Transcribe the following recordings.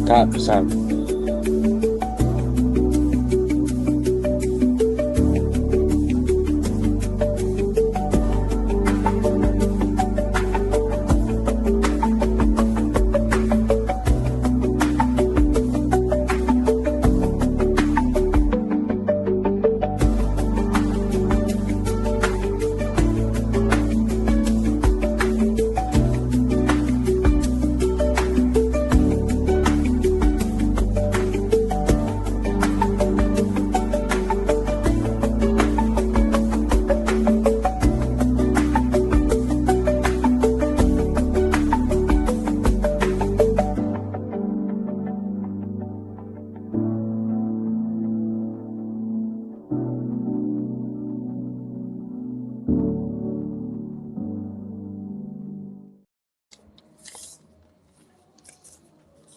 Tap for sound.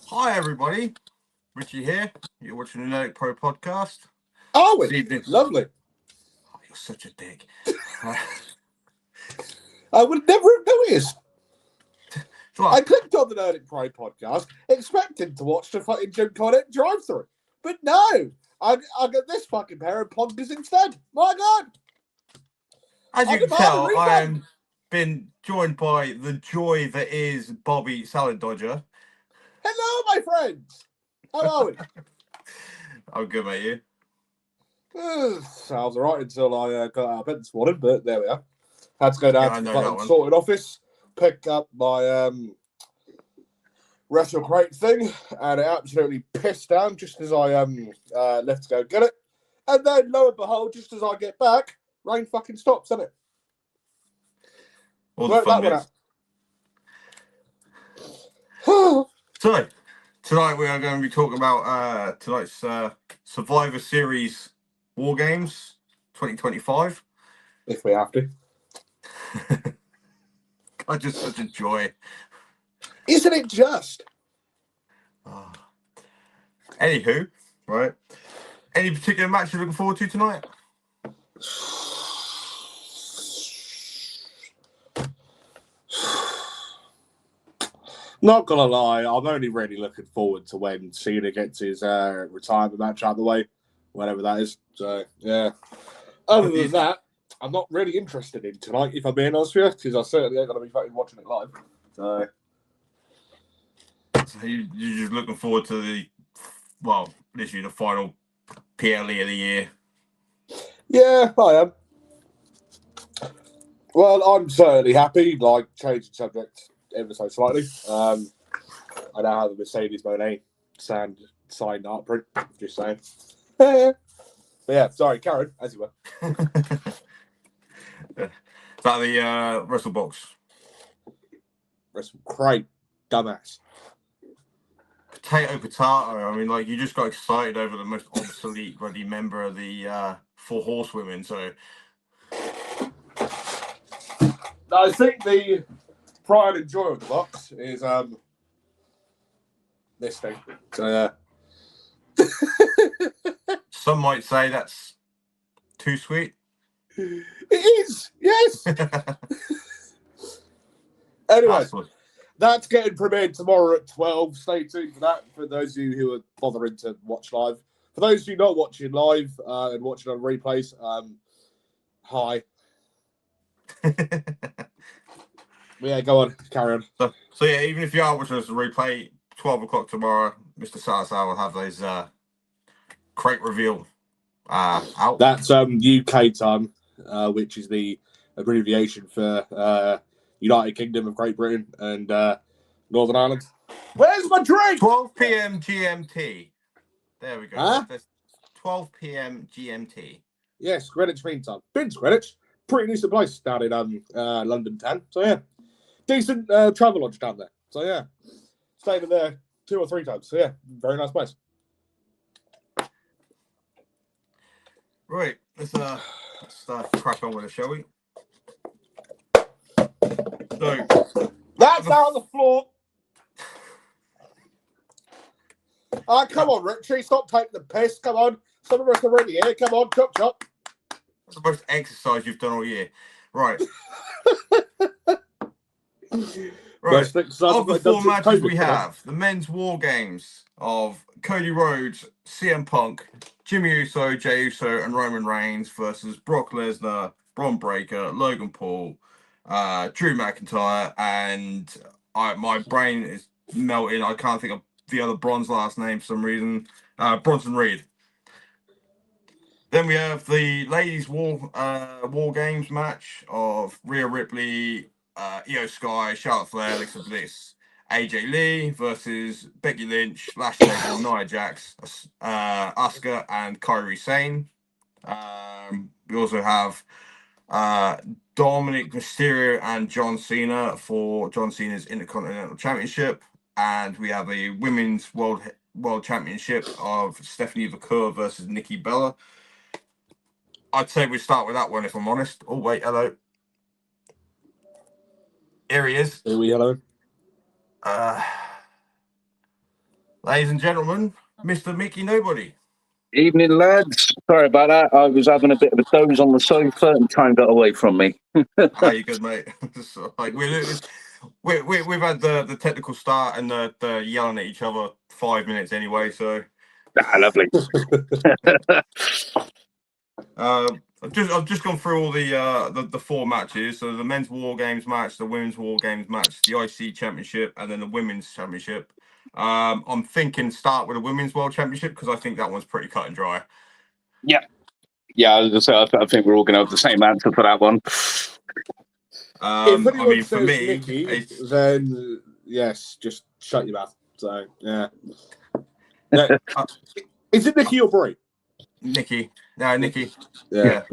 Hi everybody, Richie here. You're watching the Nerdic Pro podcast. Oh, lovely. Oh, you're such a dick. I would never have noticed. Right. I clicked on the Nerdic Pro podcast, expecting to watch the fucking Jim Cornette drive-through, but no, I got this fucking pair of plonkers instead. My God! As you can tell, I am been joined by the joy that is Bobby Salad Dodger. Hello, my friends. How are we? I'm good, mate. You? I was all right until I got out of bed this morning, but there we are. Had to go down to the fucking sorted office, pick up my retro crate thing, and it absolutely pissed down just as I left to go get it. And then, lo and behold, just as I get back, rain fucking stops, doesn't it? All the fun bits. So, tonight we are going to be talking about tonight's Survivor Series WarGames 2025. If we have to. God, just such a joy. Isn't it just? Oh. Anywho, right. Any particular match you're looking forward to tonight? Not gonna lie, I'm only really looking forward to when Cena gets his retirement match out of the way, whatever that is. So yeah. Other than that, I'm not really interested in tonight, if I'm being honest with you, because I certainly ain't gonna be fucking watching it live. So you're just looking forward to literally the final PLE of the year. Yeah, I am. Well, I'm certainly happy, like, changing subject ever so slightly. I now have a Mercedes Monet signed art print, just saying. But yeah, sorry, Karen, as you were. Is that the WrestleBox? Wrestle crate, dumbass. Potato. I mean, like, you just got excited over the most obsolete bloody member of the Four Horsewomen, so... I think the pride and joy of the box is this thing. So some might say that's too sweet. It is, yes. Anyway, that's getting premiered tomorrow at 12. Stay tuned for that. For those of you who are bothering to watch live, for those of you not watching live and watching on replays, hi. Yeah, go on, carry on. So yeah, even if you are watching us replay, 12 o'clock tomorrow, Mr. Salazar will have those crate reveal out. That's UK time, which is the abbreviation for United Kingdom of Great Britain and Northern Ireland. Where's my drink? 12 p.m. GMT. There we go. Huh? That's 12 p.m. GMT. Yes, Greenwich Mean Time. Been to Greenwich. Pretty decent place down in London town. So yeah, decent travel lodge down there. So yeah, stayed in there 2 or 3 times. So yeah, very nice place. Right, let's start crack on with it, shall we? So that's out on the floor. Come on, Richie, stop taking the piss. Come on, some of us are ready here. Come on, chop. That's the most exercise you've done all year. Right. Right. Of Of the 4 matches we have, the men's War Games of Cody Rhodes, CM Punk, Jimmy Uso, Jey Uso, and Roman Reigns versus Brock Lesnar, Braun Breaker, Logan Paul, Drew McIntyre, and my brain is melting. I can't think of the other Braun's last name for some reason. Bronson Reed. Then we have the ladies' War Games match of Rhea Ripley, Io Sky, Charlotte Flair, Alexa Bliss, AJ Lee versus Becky Lynch, Lashley Evans, Nia Jax, Asuka, and Kairi Sane. We also have Dominic Mysterio and John Cena for John Cena's Intercontinental Championship, and we have a Women's World Championship of Stephanie Vaquer versus Nikki Bella. I'd say we start with that one, if I'm honest. Oh, wait, hello. Here he is. Here we hello. Ladies and gentlemen, Mr. Mickey Nobody. Evening, lads. Sorry about that. I was having a bit of a doze on the sofa and time got away from me. How you good, mate? So, like, we've had the technical start and the yelling at each other 5 minutes anyway, so... Lovely. I've just gone through all the 4 matches. So the men's War Games match, the women's War Games match, the IC Championship, and then the women's championship. I'm thinking start with the women's World Championship because I think that one's pretty cut and dry. Yeah, I was gonna say, I think we're all going to have the same answer for that one. If anyone says for me, Nikki, then yes, just shut your mouth. So yeah. No, is it Nikki or Brie? Nikki. No, Nikki. Yeah.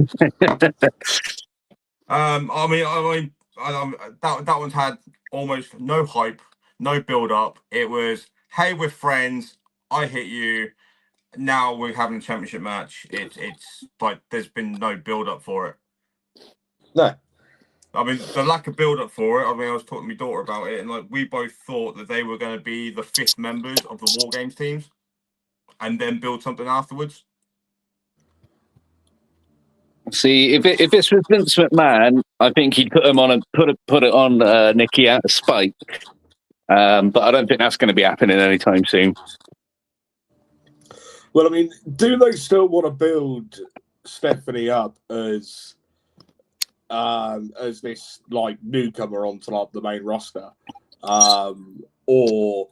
That one's had almost no hype, no build up. It was, hey, we're friends. I hit you. Now we're having a championship match. It's like there's been no build up for it. No. I mean, the lack of build up for it. I mean, I was talking to my daughter about it, and like we both thought that they were going to be the 5th members of the War Games teams, and then build something afterwards. See, if it's with Vince McMahon, I think he'd put him on and put it on Nikki out of spite. But I don't think that's going to be happening anytime soon. Well, I mean, do they still want to build Stephanie up as this like newcomer onto like the main roster, or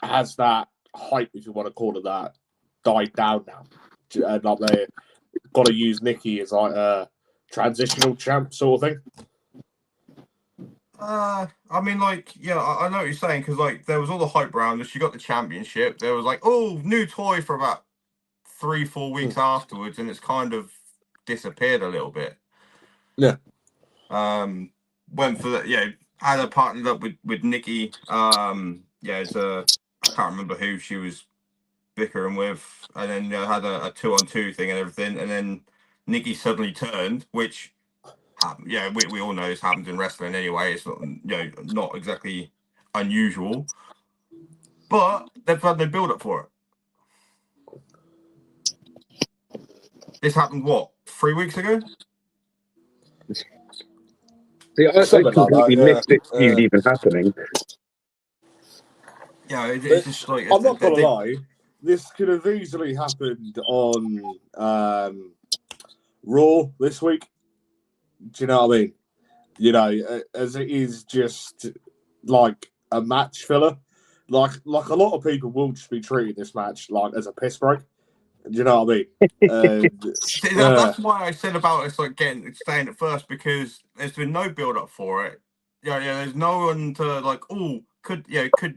has that hype, if you want to call it that, died down now? And like they got to use Nikki as like a transitional champ sort of thing. I mean, like, yeah, I know what you're saying, because like there was all the hype around. She got the championship. There was like, oh, new toy for about 3-4 weeks afterwards, and it's kind of disappeared a little bit. Yeah. Went for that. Yeah, had her partnered up with Nikki. I can't remember who she was bickering with, and then had a 2-on-2 thing and everything, and then Nikki suddenly turned, which. We all know this happens in wrestling anyway. It's not, not exactly unusual, but they've had no build up for it. This happened 3 weeks ago? See, I completely missed this feud even happening. Yeah, it's just like I'm not gonna lie. This could have easily happened on Raw this week. Do you know what I mean? You know, as it is just like a match filler. Like a lot of people will just be treating this match like as a piss break. Do you know what I mean? That's why I said about it's like staying at first, because there's been no build up for it. There's no one to like, could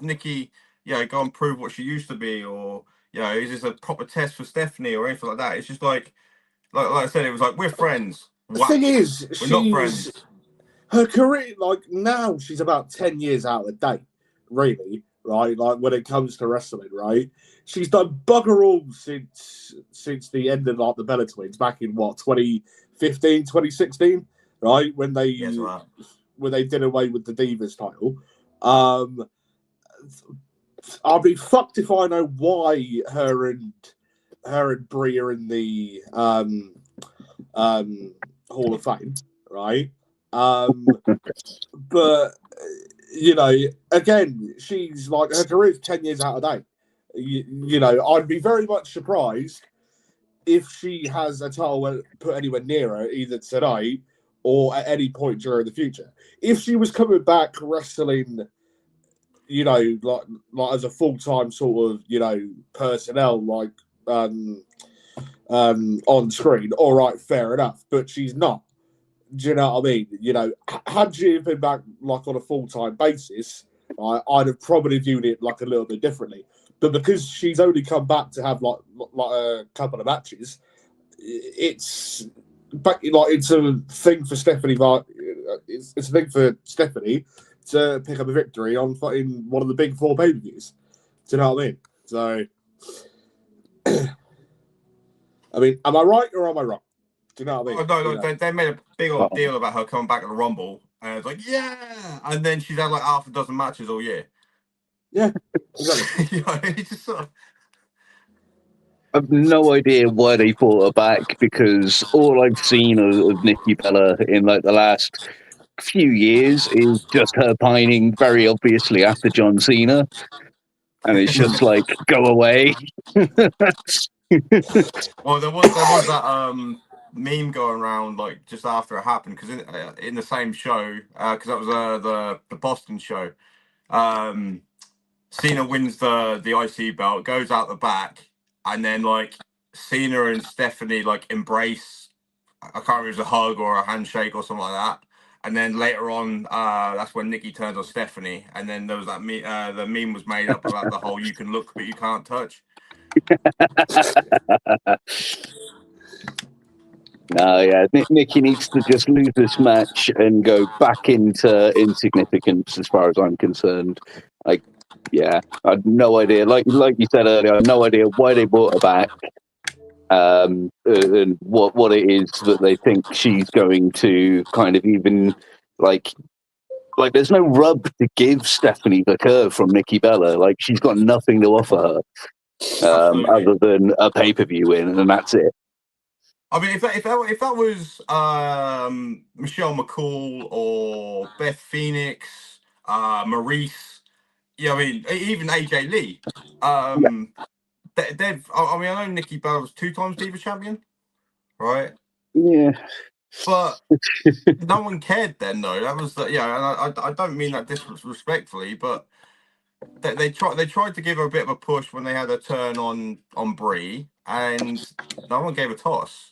Nikki go and prove what she used to be, or is this a proper test for Stephanie or anything like that? It's just like I said, it was like, we're friends. The thing is, we're not friends. Her career, like now, she's about 10 years out of date, really, right? Like when it comes to wrestling, right? She's done bugger all since the end of like the Bella Twins back in 2015, 2016, right? When they did away with the Divas title. I'll be fucked if I know why her and Brie are in the Hall of Fame, right? But you know, again, she's like, her career's 10 years out of date. You know, I'd be very much surprised if she has a title put anywhere near her, either today or at any point during the future. If she was coming back wrestling, you know, like as a full-time sort of, you know, personnel, like on screen, all right, fair enough. But she's not. Do you know what I mean? You know, had she been back like on a full-time basis, I'd have probably viewed it like a little bit differently. But because she's only come back to have like a couple of matches, it's a thing for Stephanie. It's a thing for Stephanie to pick up a victory on in one of the big 4 pay-per-views. Do you know what I mean? So, I mean, am I right or am I wrong? Do you know what I mean? Oh, no, they made a big old deal about her coming back at the Rumble, and it's like, yeah, and then she's had like half a dozen matches all year. Yeah, exactly. You know, it's just sort of... I've no idea why they brought her back, because all I've seen of Nikki Bella in like the last few years is just her pining very obviously after John Cena, and it's just like, go away. Well, there was that meme going around like just after it happened, because in the same show, because that was the Boston show. Cena wins the IC belt, goes out the back, and then like Cena and Stephanie like embrace. I can't remember if it was a hug or a handshake or something like that. And then later on, that's when Nikki turns on Stephanie, and then there was that the meme was made up about the whole "you can look but you can't touch." No, yeah, Nikki needs to just lose this match and go back into insignificance, as far as I'm concerned. Like, yeah, I had no idea. Like you said earlier, I had no idea why they brought her back, and what it is that they think she's going to kind of even like. There's no rub to give Stephanie the curve from Nikki Bella. Like, she's got nothing to offer her other than a pay-per-view win, and that's it. I mean, if that was Michelle McCool or Beth Phoenix, Maurice, I mean, even AJ Lee, they've. I mean, I know Nikki Bella was 2 times Diva champion, right? Yeah. But no one cared then, though. That was and I don't mean that disrespectfully, but they tried to give her a bit of a push when they had her turn on Brie, and no one gave a toss.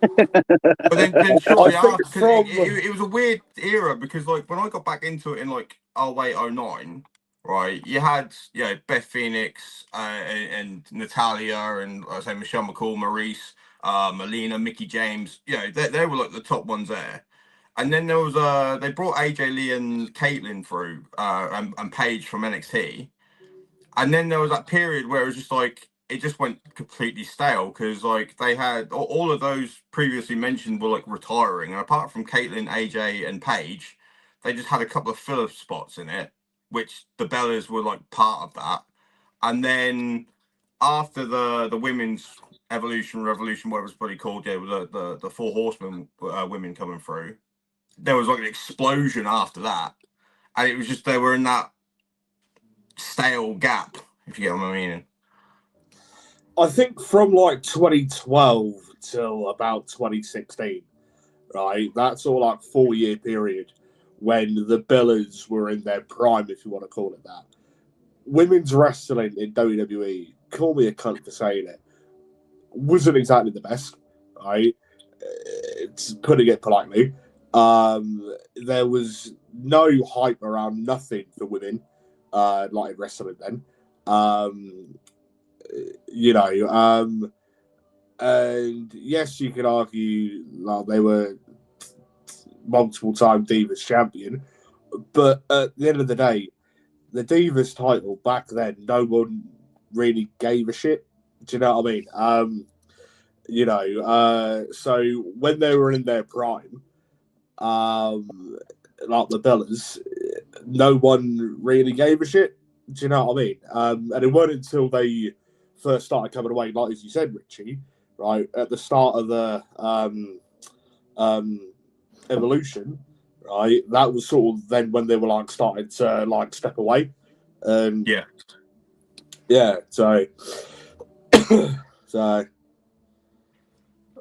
But then shortly after, it was a weird era, because like when I got back into it in like 08, 09, right, you had Beth Phoenix and Natalia, and I say Michelle McCool, Maurice, Melina, Mickey James. They were like the top ones there. And then there was they brought AJ Lee and Caitlyn through, and Paige from NXT. And then there was that period where it was just like, it just went completely stale, because like they had all of those previously mentioned were like retiring, and apart from Caitlyn, AJ, and Paige, they just had a couple of filler spots in it, which the Bellas were like part of that. And then after the women's revolution, whatever it's bloody called, the 4 horsemen women coming through, there was like an explosion after that, and it was just they were in that stale gap, if you get what I mean. I think from like 2012 till about 2016, right? That's all like 4-year period when the Bellas were in their prime, if you want to call it that. Women's wrestling in WWE, call me a cunt for saying it, wasn't exactly the best, right? It's putting it politely. There was no hype around nothing for women, like in wrestling then. And yes, you could argue like they were multiple-time Divas champion, but at the end of the day, the Divas title back then, no one really gave a shit. Do you know what I mean? So when they were in their prime, like the Bellas, no one really gave a shit. Do you know what I mean? And it wasn't until they first started coming away, like as you said, Richie, right at the start of the Evolution, right? That was sort of then when they were like starting to like step away. Yeah. Yeah. So. So.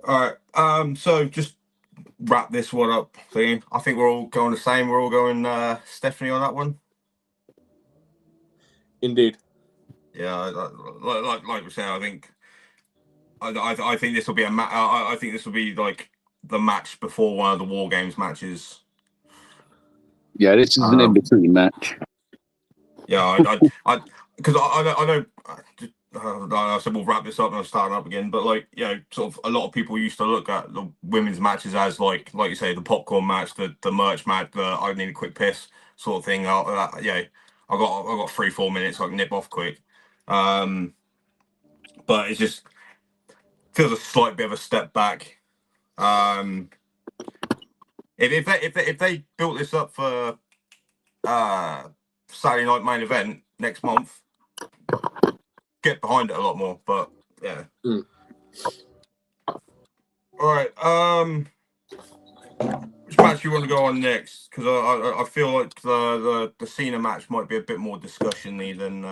All right. So just wrap this one up. Thing. I think we're all going the same. We're all going Stephanie on that one. Indeed. Yeah. Like we said, I think. I think this will be a match. I think this will be like the match before one of the WarGames matches. Yeah, this is an in-between match. Yeah, because I know. I said we'll wrap this up and I'll start up again. But like, you know, sort of a lot of people used to look at the women's matches as like you say, the popcorn match, the merch match, the I need a quick piss sort of thing. Yeah, I got 3-4 minutes. I can nip off quick. But it just feels a slight bit of a step back. If they built this up for Saturday night main event next month, get behind it a lot more. But yeah. All right. Which match do you want to go on next? Because I feel like the Cena match might be a bit more discussion-y than.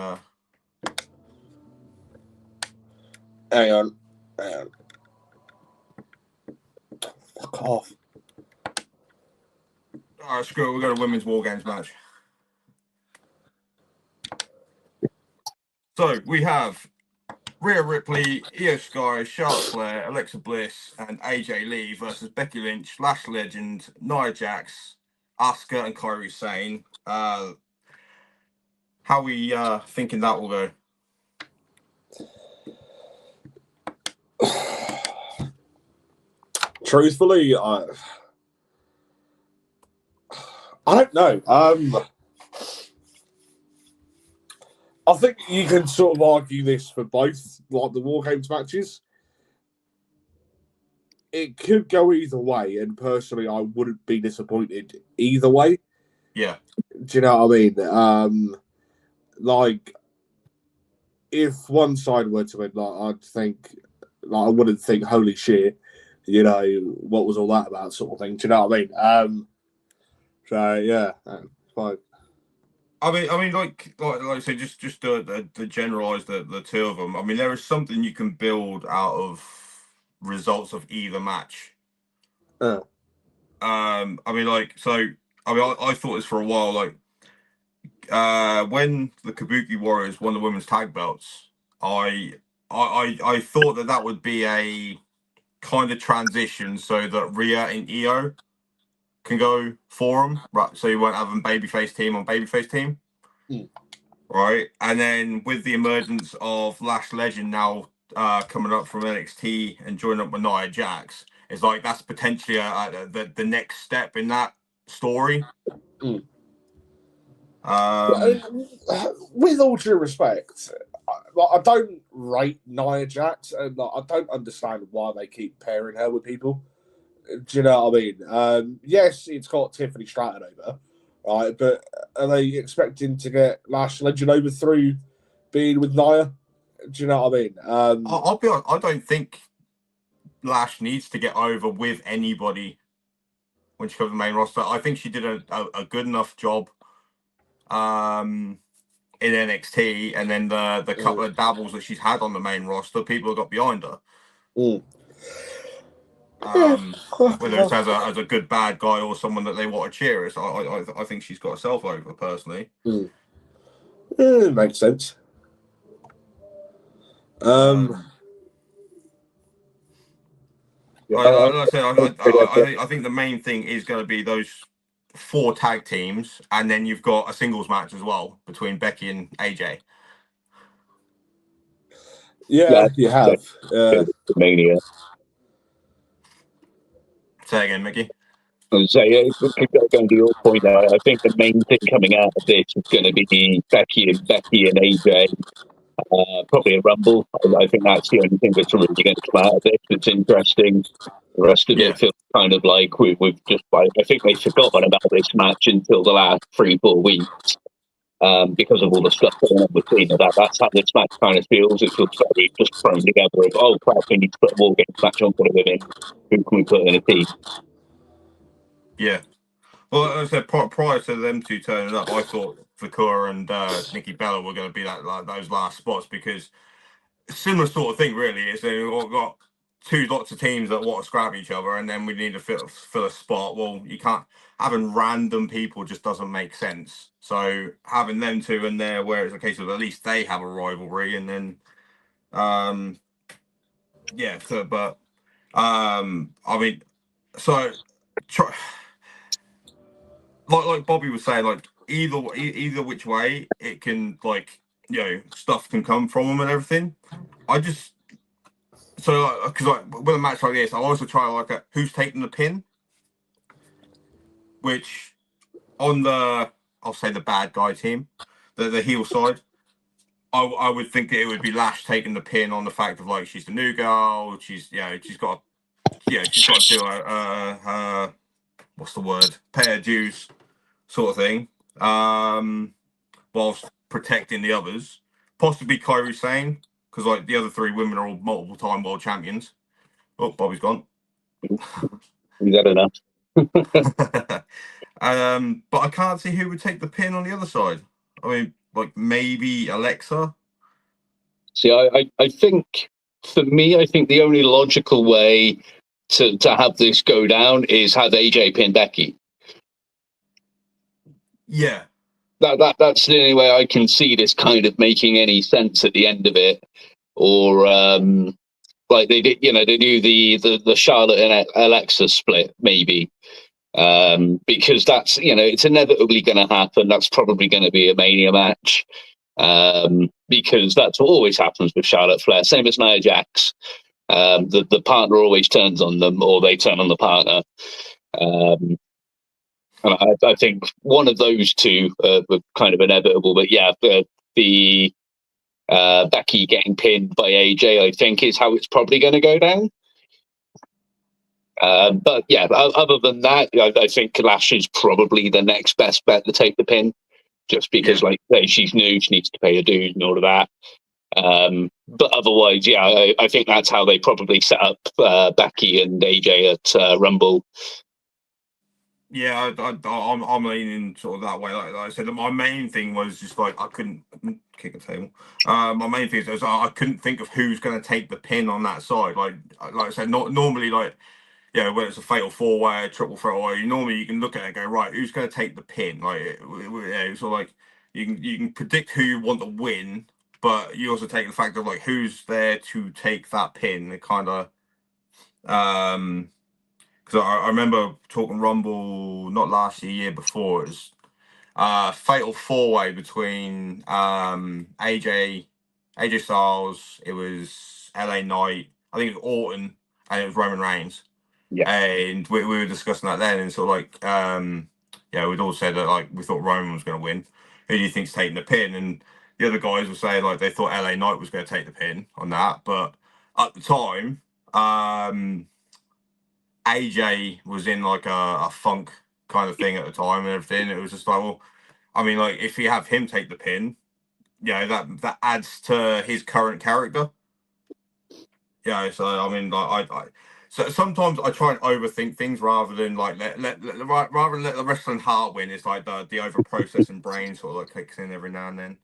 Hang on. Fuck off. All right, screw it. We've got a women's WarGames match. So we have Rhea Ripley, Io Sky, Charlotte Flair, Alexa Bliss, and AJ Lee versus Becky Lynch, Lash Legend, Nia Jax, Asuka, and Kairi Sane. How we thinking that will go? Truthfully, I don't know. I think you can sort of argue this for both, like the WarGames matches. It could go either way, and personally, I wouldn't be disappointed either way. Yeah. Do you know what I mean? Like, if one side were to win, like, I'd think, like, I wouldn't think, holy shit, you know, what was all that about, sort of thing. Do you know what I mean? So yeah, fine. I mean, like I say, just to generalize the two of them. I mean, there is something you can build out of results of either match. I mean, like, so I mean, I thought this for a while. Like, when the Kabuki Warriors won the women's tag belts, I thought that would be a kind of transition so that Rhea and Io can go for them, right? So you won't have a babyface team on babyface team. Right, and then with the emergence of Lash Legend now coming up from NXT and joining up with Nia Jax, it's like that's potentially the next step in that story. With all due respect, I don't rate Nia Jax, and I don't understand why they keep pairing her with people. Do you know what I mean? Yes, it's got Tiffany Stratton over. Right, but are they expecting to get Lash Legend over through being with Nia? Do you know what I mean? I'll be honest, I don't think Lash needs to get over with anybody when she comes to the main roster. I think she did a good enough job in NXT, and then the couple of dabbles that she's had on the main roster, people have got behind her. Whether it's as a good bad guy or someone that they want to cheer, I think she's got herself over personally. Makes sense. Like I said, I think the main thing is going to be those 4 tag teams, and then you've got a singles match as well between Becky and AJ. Yeah, you have. Mania. Say again, Mickey. And so, yeah, going to your point there, I think the main thing coming out of this is going to be Becky and AJ. Probably a rumble. I think that's the only thing that's really going to come out of this. It's interesting. The rest of it feels kind of like we've just. I think they've forgotten about this match until the last 3-4 weeks because of all the stuff going on between it. That's how this match kind of feels. It feels very just thrown together of, oh crap, we need to put a WarGames match on for the women. Who can we put in a team? Yeah. Well, as I said, prior to them two turning up, I thought Vakura and Nikki Bella were going to be like those last spots, because similar sort of thing, really. Is they've got two lots of teams that want to scrap each other, and then we need to fill a spot. Well, you can't, having random people just doesn't make sense. So having them two in there, where it's a case of at least they have a rivalry, and then yeah. So, but I mean, so try, like Bobby was saying, like either which way it can, like, stuff can come from them and everything. I just, so because with a match like this, I also try like who's taking the pin, which on the, I'll say the bad guy team, the heel side, I would think that it would be Lash taking the pin on the fact of like she's the new girl, she's got to do a what's the word, pay her dues sort of thing, whilst protecting the others. Possibly Kairi Sane, because like the other three women are all multiple time world champions. Oh, Bobby's gone. You got enough. But I can't see who would take the pin on the other side. I mean, like maybe Alexa. See, I think for me, I think the only logical way to have this go down is have AJ pin Becky. Yeah. That's the only way I can see this kind of making any sense at the end of it. Or like they did, they do the Charlotte and Alexa split maybe, because that's it's inevitably going to happen. That's probably going to be a Mania match, because that's what always happens with Charlotte Flair. Same as Nia Jax. The partner always turns on them, or they turn on the partner. And I think one of those two were kind of inevitable. But yeah, the Becky getting pinned by AJ, I think, is how it's probably going to go down. But yeah, other than that, I think Lash is probably the next best bet to take the pin, just because, like, she's new, she needs to pay her dues and all of that. But otherwise, yeah, I think that's how they probably set up Becky and AJ at Rumble. Yeah, I'm leaning sort of that way. Like I said, my main thing was just like I couldn't kick a table. My main thing is I couldn't think of who's going to take the pin on that side. Like I said, not normally, like, whether it's a fatal four-way, a triple threat, or normally you can look at it and go, right, who's going to take the pin? Like, so like you can predict who you want to win, but you also take the fact of like who's there to take that pin. It kind of because I remember talking Rumble not last year before. It was fatal four-way between AJ Styles. It was LA Knight. I think it was Orton, and it was Roman Reigns. Yeah. And we were discussing that then, and sort of like we'd all said that like we thought Roman was going to win. Who do you think's taking the pin? And the other guys were saying like they thought LA Knight was going to take the pin on that, but at the time, AJ was in like a funk kind of thing at the time and everything. It was just like, well, I mean, like if you have him take the pin, that adds to his current character. Yeah, so I mean, like so sometimes I try and overthink things rather than like rather than let the wrestling heart win. It's like the over processing brain sort of like kicks in every now and then.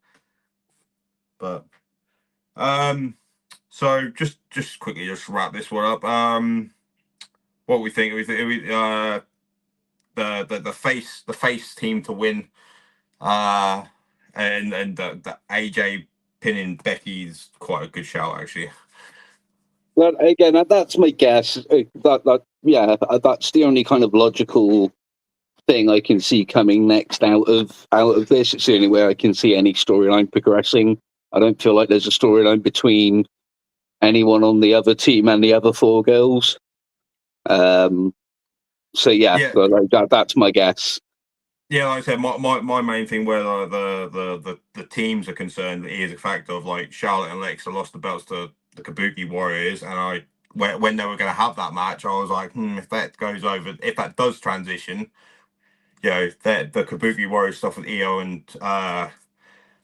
But so just quickly just wrap this one up. What we think? The face team to win, and the AJ pinning Becky is quite a good shout actually. Well, again, that's my guess. That's the only kind of logical thing I can see coming next out of this. It's the only way I can see any storyline progressing. I don't feel like there's a storyline between anyone on the other team and the other four girls. So that's my guess. Yeah, like I said, my main thing where the teams are concerned is the fact of like Charlotte and Alexa lost the belts to the Kabuki Warriors, and when they were going to have that match, I was like, if that goes over, if that does transition, the Kabuki Warriors stuff with Io and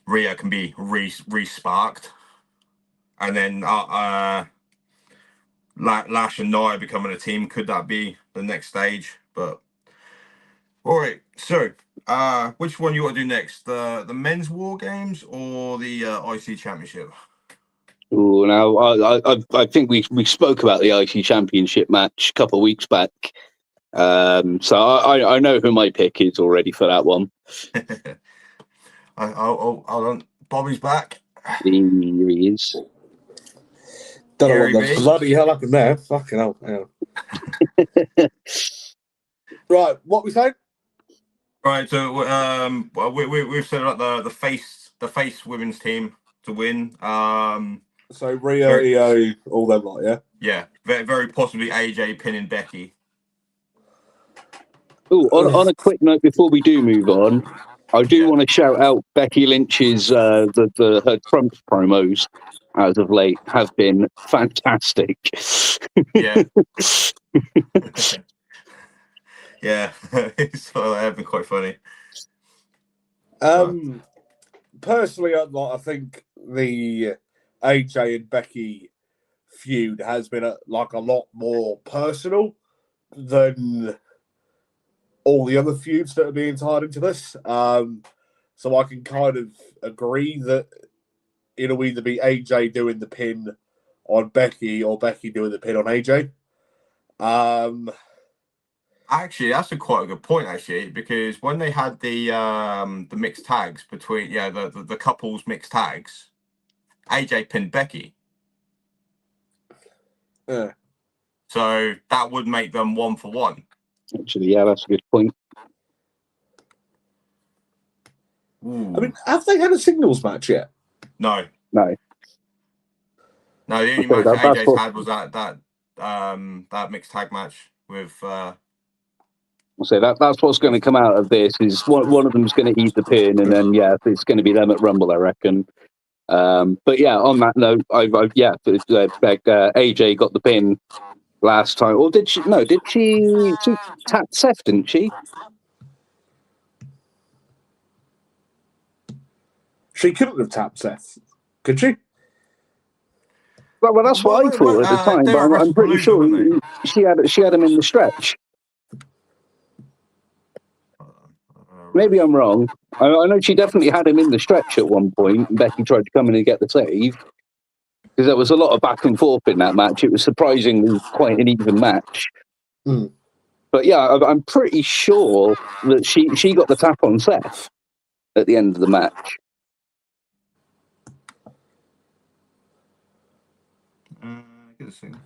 Rhea can be re-sparked, and then Lash and Nia becoming a team, could that be the next stage? But All right. So, which one you want to do next? The men's war games or the IC Championship? Ooh, now I think we spoke about the IC Championship match a couple of weeks back. So I know who my pick is already for that one. I'll Bobby's back. Here he is. Don't know Gary what the B. bloody hell happened there. Fucking hell. Yeah. Right, what we saying? Right. So well, we've set up the face women's team to win. So Rio, Very- EO, all them lot, yeah? Yeah. Very possibly AJ pinning Becky. Oh, on a quick note before we do move on, I do want to shout out Becky Lynch's her Trump promos as of late have been fantastic. Yeah. Yeah. So they have been quite funny. Personally, I think the AJ and Becky feud has been a lot more personal than all the other feuds that are being tied into this. So I can kind of agree that it'll either be AJ doing the pin on Becky or Becky doing the pin on AJ. Actually, that's quite a good point. Actually, because when they had the mixed tags between the couples mixed tags, AJ pinned Becky. Yeah. So that would make them 1-for-1. Actually, yeah, that's a good point. Ooh. I mean, have they had a singles match yet? No. No. The only Okay, match that's AJ's what- had was that mixed tag match with. So that's what's going to come out of this is one of them's going to eat the pin, and then it's going to be them at Rumble, I reckon. But yeah, on that note, AJ got the pin last time, or did she? No, did she? She tapped Seth, didn't she? She couldn't have tapped Seth, could she? Well, that's what I thought at the time, they but were I'm pretty sure weren't she had him in the stretch. Maybe I'm wrong. I know she definitely had him in the stretch at one point, and Becky tried to come in and get the save. Because there was a lot of back and forth in that match. It was surprisingly quite an even match. Mm. But yeah, I'm pretty sure that she got the tap on Seth at the end of the match. Get this thing.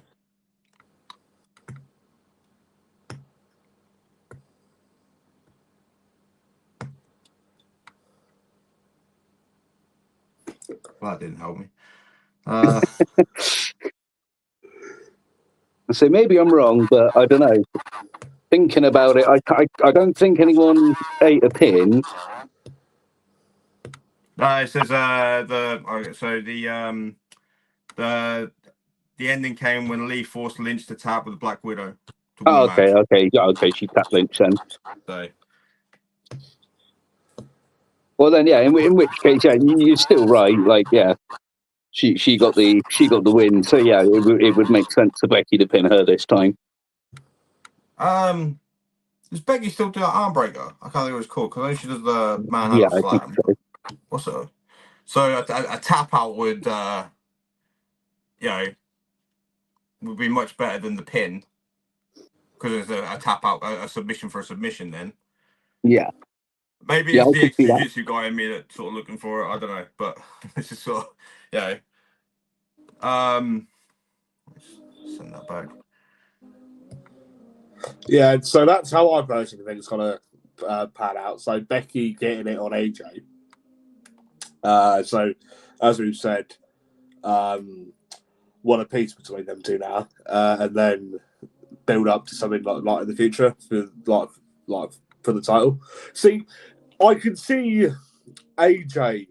Well, that didn't help me. So maybe I'm wrong, but I don't know. Thinking about it, I don't think anyone ate a pin. It says the ending came when Lee forced Lynch to tap with Black Widow. To win Oh, the match. okay. She tapped Lynch then. So. Well then, yeah. In which case, yeah, you're still right. Like, yeah, she got the win. So yeah, it would make sense for Becky to pin her this time. Does Becky still do that arm breaker? I can't think what it's called because I know she does the man Yeah, out I slam. think so. What's it? So a tap out would would be much better than the pin because it's a tap out, a submission for a submission. Then Yeah. maybe Yeah, it's I the could see that. ex-jiu-jitsu guy in me that's sort of looking for it. I don't know, but it's just sort of let's send that back. Yeah, so that's how I personally think it's going to pan out. So Becky getting it on AJ. So as we've said, one apiece between them two now, and then build up to something like in the future for for the title. See, I can see AJ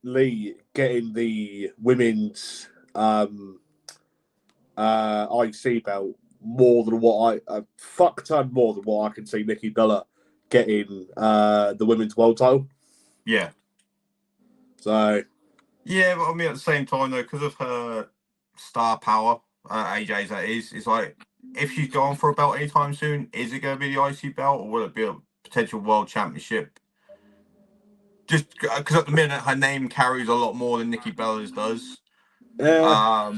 Lee getting the women's IC belt more than what a fuck ton more than what I can see Nikki Bella getting the women's world title. Yeah. So. Yeah, but I mean at the same time though, because of her star power, AJ's that is like if she's going for a belt anytime soon, is it going to be the IC belt or will it be potential world championship. Just because at the minute her name carries a lot more than Nikki Bella's does. I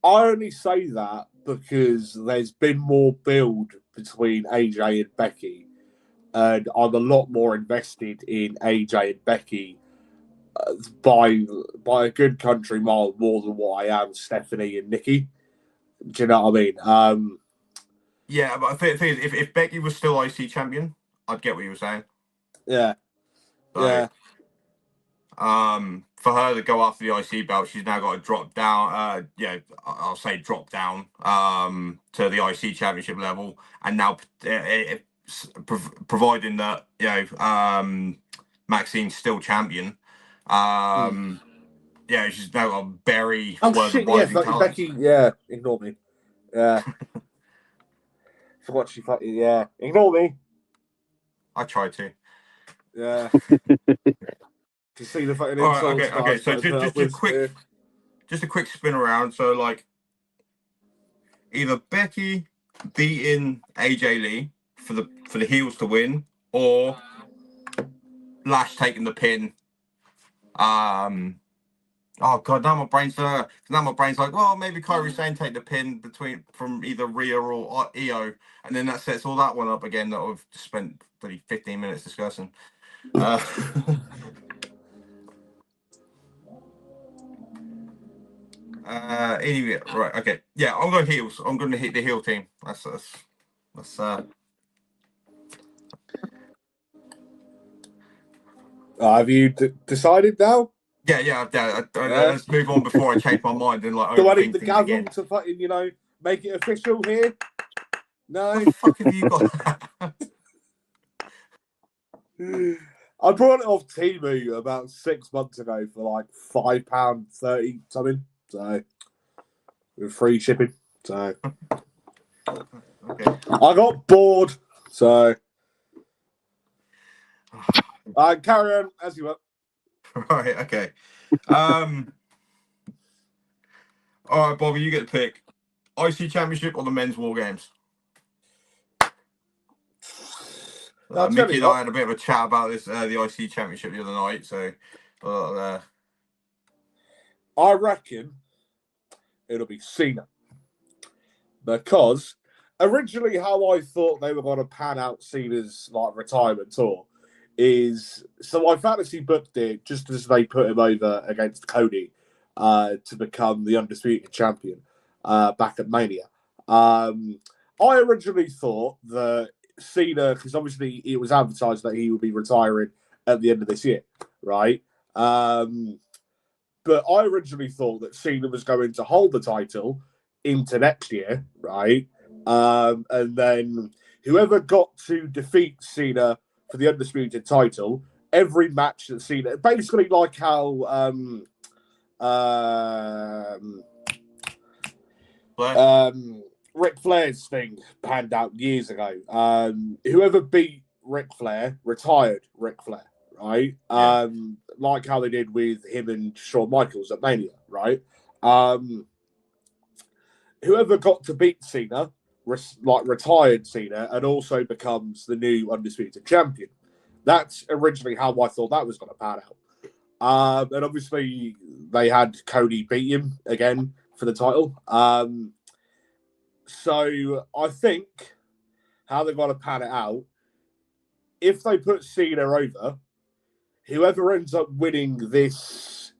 only say that because there's been more build between AJ and Becky, and I'm a lot more invested in AJ and Becky by a good country mile more than what I am Stephanie and Nikki. Do you know what I mean? Yeah, but I think if Becky was still IC champion, I'd get what you were saying. Yeah. So, for her to go after the IC belt, she's now got to drop down. I'll say drop down to the IC championship level, and now providing that Maxine's still champion. Yeah, she's now got to bury one of the rising talents. Becky. Yeah, ignore me. Yeah. Forgot she fucking. Yeah, ignore me. I tried to. Yeah. To see the fucking insults. insults. Okay. So just a quick spin around. So like, either Becky beating AJ Lee for the heels to win, or Lash taking the pin. Oh god, now my brain's like, well, maybe Kairi Sane take the pin from either Rhea or Io, and then that sets all that one up again that we've spent 15 minutes discussing. Anyway, right, okay, yeah, I'm going heels. I'm going to hit the heel team. That's Have you decided now? Yeah. Let's move on before I change my mind and like. Do I need the gavel to fucking make it official here? No. What the fuck have you got? I brought it off Temu about 6 months ago for like £5.30 something. So with free shipping. So okay. I got bored. So carry on as you were. Right, okay. All right, Bobby, you get to pick IC Championship or the men's War Games. Mickey and I had a bit of a chat about this, the IC Championship the other night. So, I reckon it'll be Cena, because originally how I thought they were going to pan out Cena's retirement tour is, so I fantasy booked it just as they put him over against Cody to become the undisputed champion back at Mania. I originally thought that Cena, because obviously it was advertised that he would be retiring at the end of this year, right? But I originally thought that Cena was going to hold the title into next year, right? And then whoever got to defeat Cena for the undisputed title, every match that Cena, basically like how Ric Flair's thing panned out years ago. Whoever beat Ric Flair retired Ric Flair, right? Yeah. Like how they did with him and Shawn Michaels at Mania, right? Whoever got to beat Cena, retired Cena, and also becomes the new undisputed champion. That's originally how I thought that was going to pan out. And obviously they had Cody beat him again for the title. So I think how they're going to pan it out, if they put Cena over, whoever ends up winning this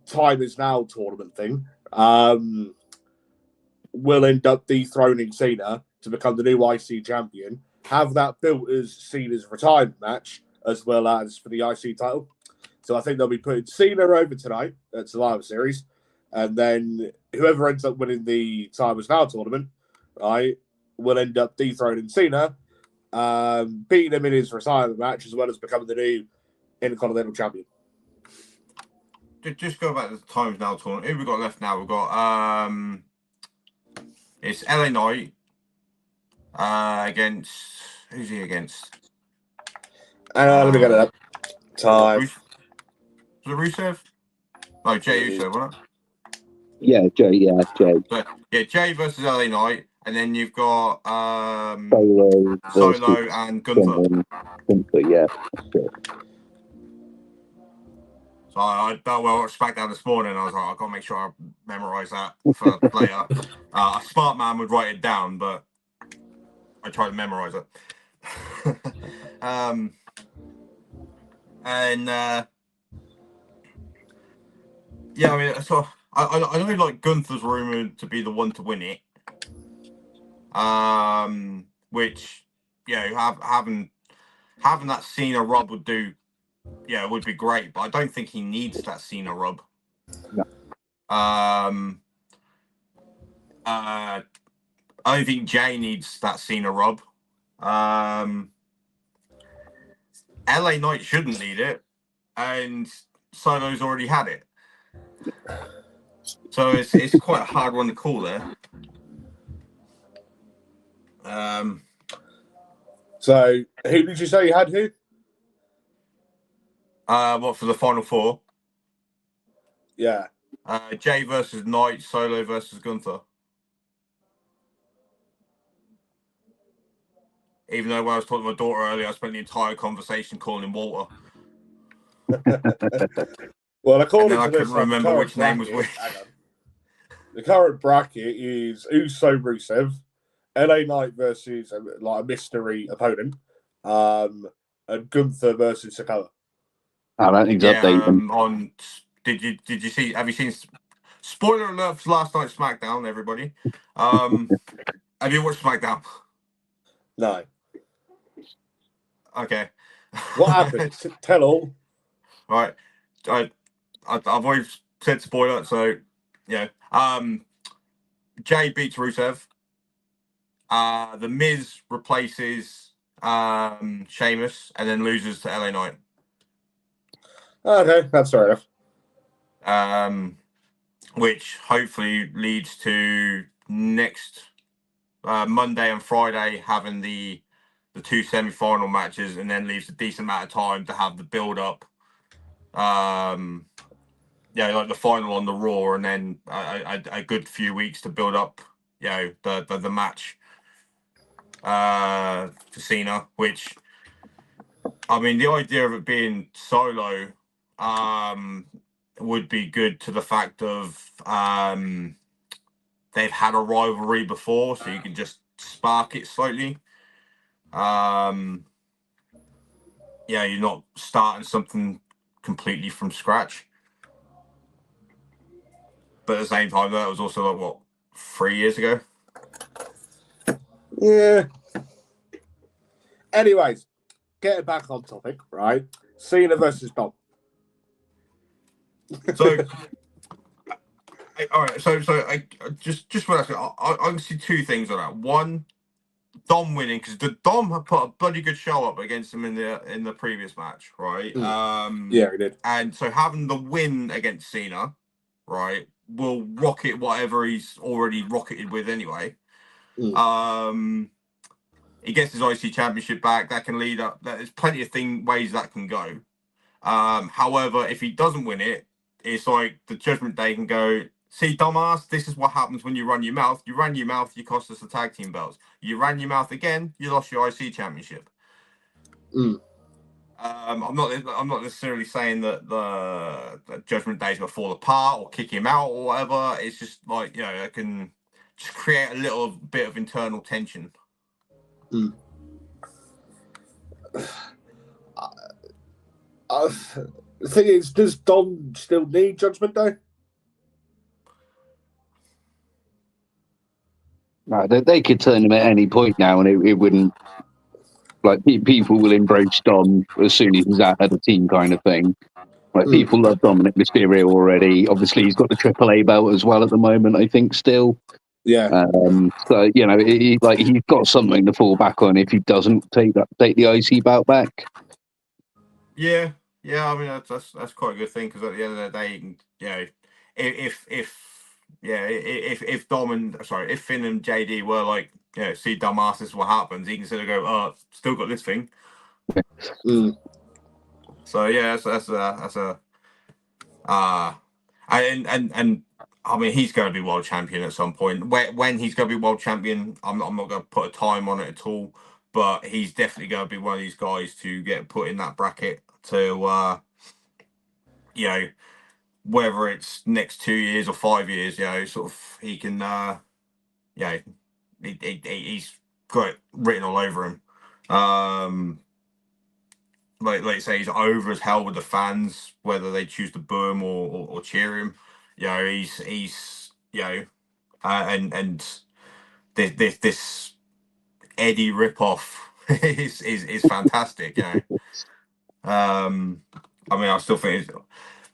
Time Is Now tournament thing will end up dethroning Cena to become the new IC champion, have that built as Cena's retirement match, as well as for the IC title. So I think they'll be putting Cena over tonight at Survivor Series, and then whoever ends up winning the Time Is Now tournament, right, will end up dethroning Cena, beating him in his retirement match, as well as becoming the new Intercontinental champion. Just go back to the Time Is Now tournament. Who we got left now? We've got it's LA Knight against, who's he against? Let me get it up. Time. Was it Rusev? No, Jey Uso, wasn't it? Yeah, Jey. So, yeah, Jey versus LA Knight, and then you've got Solo and Gunther. Gunther, yeah. So I watched SmackDown this morning. I was like, I've got to make sure I memorize that for later. A smart man would write it down, but I try to memorize it. Yeah, I mean, so I know like Gunther's rumored to be the one to win it. Which having that Cena rub would do. Yeah, it would be great, but I don't think he needs that Cena rub. No. I don't think Jay needs that Cena rub. LA Knight shouldn't need it, and Solo's already had it. So it's quite a hard one to call there. So who did you say you had who? What for the final four? Yeah. Jay versus Knight, Solo versus Gunther. Even though when I was talking to my daughter earlier, I spent the entire conversation calling him Walter. Well, according and then to I this, couldn't remember which name was which. The current bracket is Uso Rusev, LA Knight versus like a mystery opponent, and Gunther versus Sikoa. I don't think it's updated. Did you see? Have you seen? Spoiler alert for last night's SmackDown, everybody. Have you watched SmackDown? No. Okay. What happened? Tell all. Right. I've always said spoiler, so yeah. Jay beats Rusev. The Miz replaces Sheamus and then loses to LA Knight. Okay, that's fair enough. Which hopefully leads to next Monday and Friday having the two semi-final matches, and then leaves a decent amount of time to have the build-up. Like the final on the Raw, and then a good few weeks to build up, the match for Cena. Which, I mean, the idea of it being Solo would be good to the fact of they've had a rivalry before, so you can just spark it slightly. You're not starting something completely from scratch. But at the same time, that was also like, what, 3 years ago? Yeah. Anyways, getting back on topic, right? Cena versus Dom. So, all right. So I just want to I can see two things on that. One, Dom winning, because the Dom had put a bloody good show up against him in the previous match, right? Yeah, he did. And so having the win against Cena, right, will rocket whatever he's already rocketed with anyway. He gets his IC championship back. That can lead up. There's plenty of ways that can go. However, if he doesn't win it, it's like the Judgment Day can go, see, dumbass, this is what happens when you run your mouth. You ran your mouth, you cost us the tag team belts. You ran your mouth again, you lost your IC championship. I'm not necessarily saying that the Judgment Day's gonna fall apart or kick him out or whatever. It's just like, I can just create a little bit of internal tension. The thing is, does Dom still need Judgment Day? No, they could turn him at any point now, and it wouldn't. Like, people will embrace Dom as soon as he's out of the team, kind of thing. Like, people love Dominic Mysterio already. Obviously, he's got the AAA belt as well at the moment, I think, still. Yeah. So he's got something to fall back on if he doesn't take the IC belt back. Yeah. I mean, that's quite a good thing, because at the end of the day, if Dom and if Finn and JD were like, see, dumbass, this is what happens, he can sort of go, still got this thing. So yeah, that's a and I mean, he's going to be world champion at some point. When he's going to be world champion, I'm not going to put a time on it at all. But he's definitely going to be one of these guys to get put in that bracket to, you know, whether it's next 2 years or 5 years, you know, sort of he can, you know, he's got it written all over him. Like say, he's over as hell with the fans, whether they choose to boo him or cheer him. You know, he's you know, and this Eddie ripoff is fantastic. You know, I mean, I still think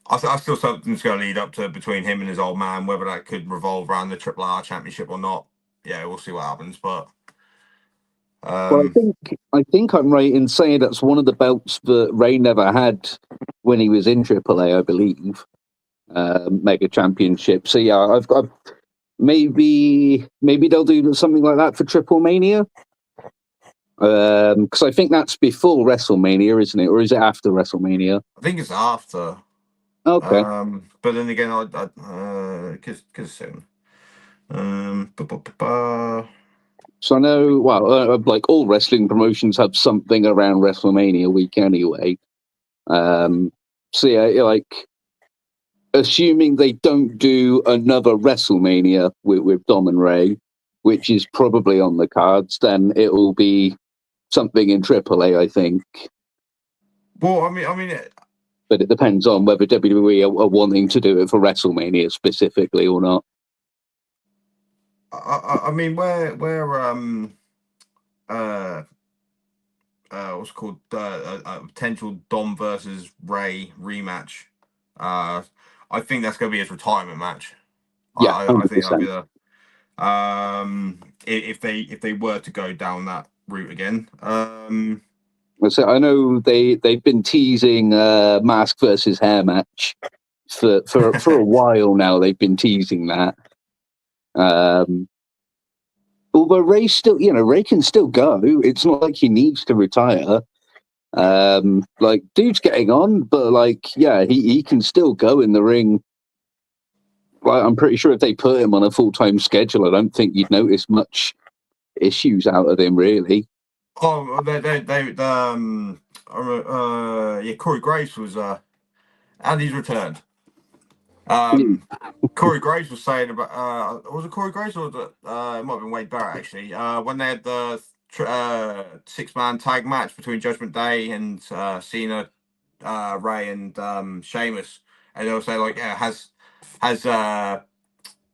I still something's going to lead up to between him and his old man. Whether that could revolve around the Triple R Championship or not, yeah, we'll see what happens. But Well, I think I'm right in saying that's one of the belts that Ray never had when he was in AAA, I believe. Mega Championship. So yeah, I've got maybe they'll do something like that for Triple Mania. Because I think that's before WrestleMania, isn't it, or is it after WrestleMania? I think it's after. Okay. But then again, I because soon. So I know, well, like all wrestling promotions have something around WrestleMania week anyway. So yeah, like assuming they don't do another WrestleMania with Dom and Ray, which is probably on the cards, then it will be something in AAA, I think. Well, I mean, but it depends on whether WWE are wanting to do it for WrestleMania specifically or not. I mean, where what's it called a potential Dom versus Ray rematch. I think that's going to be his retirement match. Yeah, I think that'll be the if they were to go down that route again. So I know they've been teasing mask versus hair match for a while now. They've been teasing that. Although Ray can still go. It's not like he needs to retire. Like dude's getting on, but like yeah, he can still go in the ring. Like I'm pretty sure if they put him on a full-time schedule, I don't think you'd notice much issues out of him really. Oh, yeah, Corey Graves was and he's returned. Corey Graves was saying about was it Corey Graves or was it might have been Wade Barrett actually when they had the 6-man tag match between Judgment Day and Cena, Ray and Sheamus, and they'll say like, yeah, has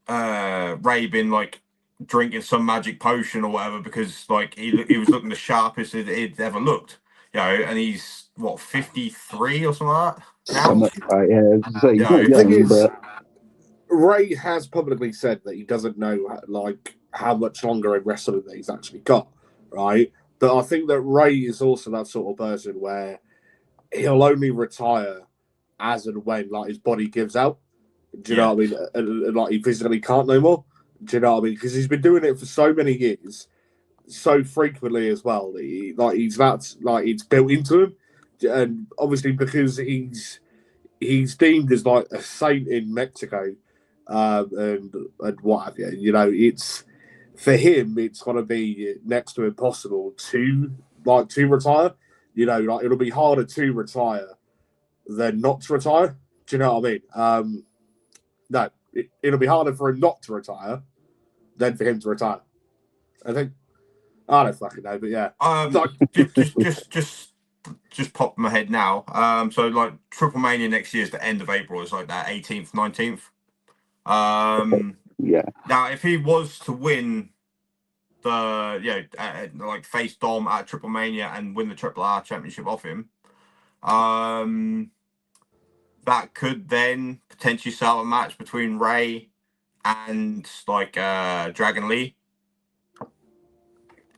Ray been like drinking some magic potion or whatever because like he was looking the sharpest he'd ever looked, you know, and he's what 53 or something like that now. Yeah, so he's Yeah, not the thing young, is, but Ray has publicly said that he doesn't know like how much longer in wrestling that he's actually got, right? But I think that Ray is also that sort of person where he'll only retire as and when like his body gives out. Do you know what I mean? And, like he physically can't no more. Do you know what I mean? Because he's been doing it for so many years, so frequently as well. He's that's like it's built into him, and obviously because he's deemed as like a saint in Mexico, and what have you. You know, it's for him. It's gonna be next to impossible to retire. You know, like it'll be harder to retire than not to retire. Do you know what I mean? No, it'll be harder for him not to retire than for him to retire. I think. I don't fucking know, but yeah. Just pop in my head now. So like Triple Mania next year is the end of April. It's like that 18th, 19th. yeah. Now if he was to win like face Dom at Triple Mania and win the Triple R Championship off him, that could then potentially start a match between Ray and like Dragon Lee.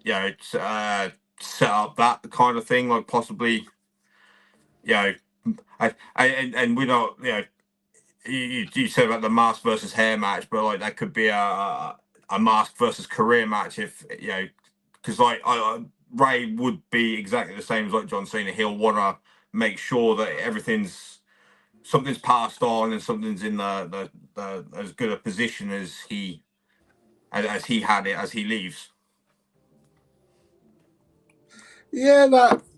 Yeah, it's set up that kind of thing, like possibly, you know, and we're not, you know, you said about the mask versus hair match, but like that could be a mask versus career match if you know, because like Ray would be exactly the same as like John Cena. He'll want to make sure that everything's something's passed on and something's in the as good a position as he had it as he leaves. Yeah,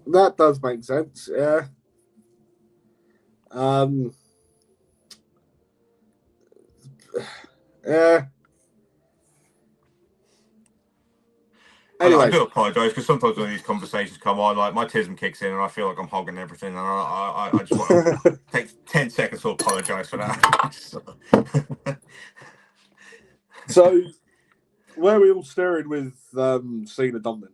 that does make sense. Yeah. Yeah. Anyway. I do apologise because sometimes when these conversations come on, like my tism kicks in and I feel like I'm hogging everything, and I just want to take 10 seconds to apologise for that. So, where are we all staring with Cena Dominic?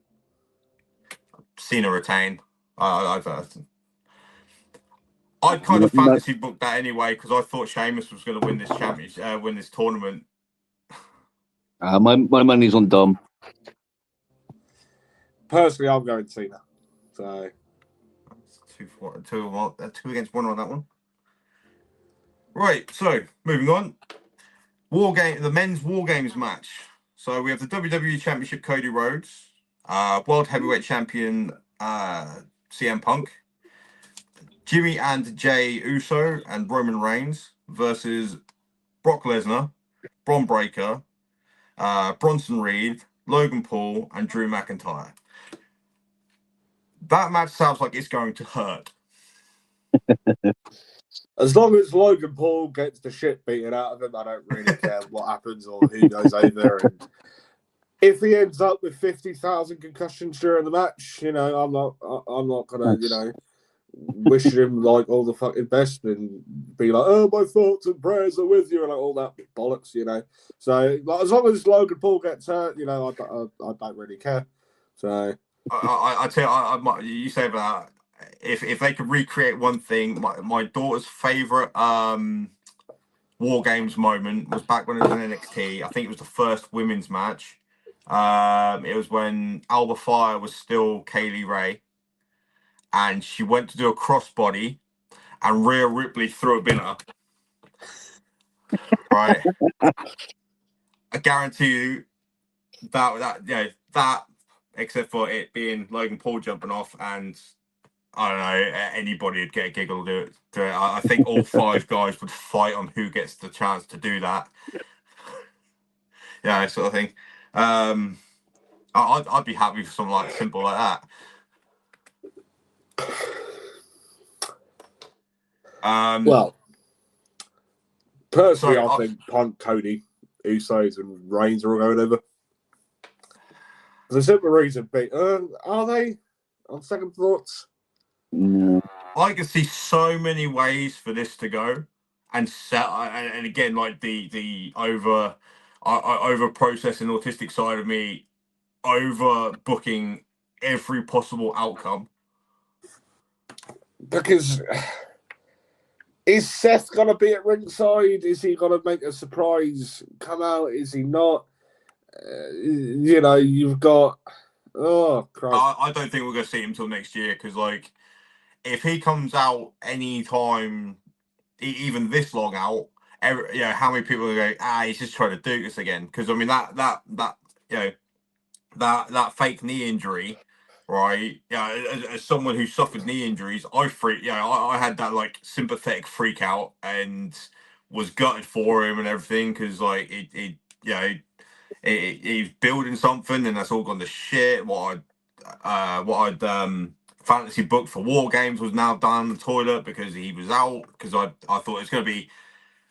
Cena retain. I'd kind of fantasy booked that anyway because I thought Sheamus was going to win this championship, win this tournament. My money's on Dom. Personally, I'm going Cena. So 2 against 1 on that one. Right, so moving on. The men's WarGames match. So we have the WWE Championship Cody Rhodes, World Heavyweight Champion CM Punk, Jimmy and Jay Uso and Roman Reigns versus Brock Lesnar, Bron Breakker, Bronson Reed, Logan Paul, and Drew McIntyre. That match sounds like it's going to hurt. As long as Logan Paul gets the shit beaten out of him, I don't really care what happens or who goes over. And if he ends up with 50,000 concussions during the match, I'm not gonna, wish him like all the fucking best and be like, oh, my thoughts and prayers are with you and like, all that bollocks, So like, as long as Logan Paul gets hurt, I don't really care. So I tell you, you say that if they could recreate one thing, my daughter's favorite WarGames moment was back when it was in NXT. I think it was the first women's match. It was when Alba Fire was still Kaylee Ray, and she went to do a crossbody, and Rhea Ripley threw a binner. Right, I guarantee you that except for it being Logan Paul jumping off, and I don't know, anybody would get a giggle to it. I think all 5 guys would fight on who gets the chance to do that. Yeah, sort of thing. I'd be happy for something like simple like that. Well, personally, I think Punk, Cody, Usos, and Reigns are all going over. The simple reason being, are they? On second thoughts, I can see so many ways for this to go, and again, like the over processing autistic side of me, over booking every possible outcome. Because is Seth gonna be at ringside? Is he gonna make a surprise come out? Is he not? You've got. Oh Christ! I don't think we're gonna see him till next year because, like, if he comes out any time, even this long out, how many people are going? He's just trying to do this again. Because I mean that fake knee injury, right? Yeah, as someone who suffered knee injuries, I had that like sympathetic freak out and was gutted for him and everything because like he's building something and that's all gone to shit. What I'd fantasy booked for WarGames was now down the toilet because he was out. Because I thought it was going to be,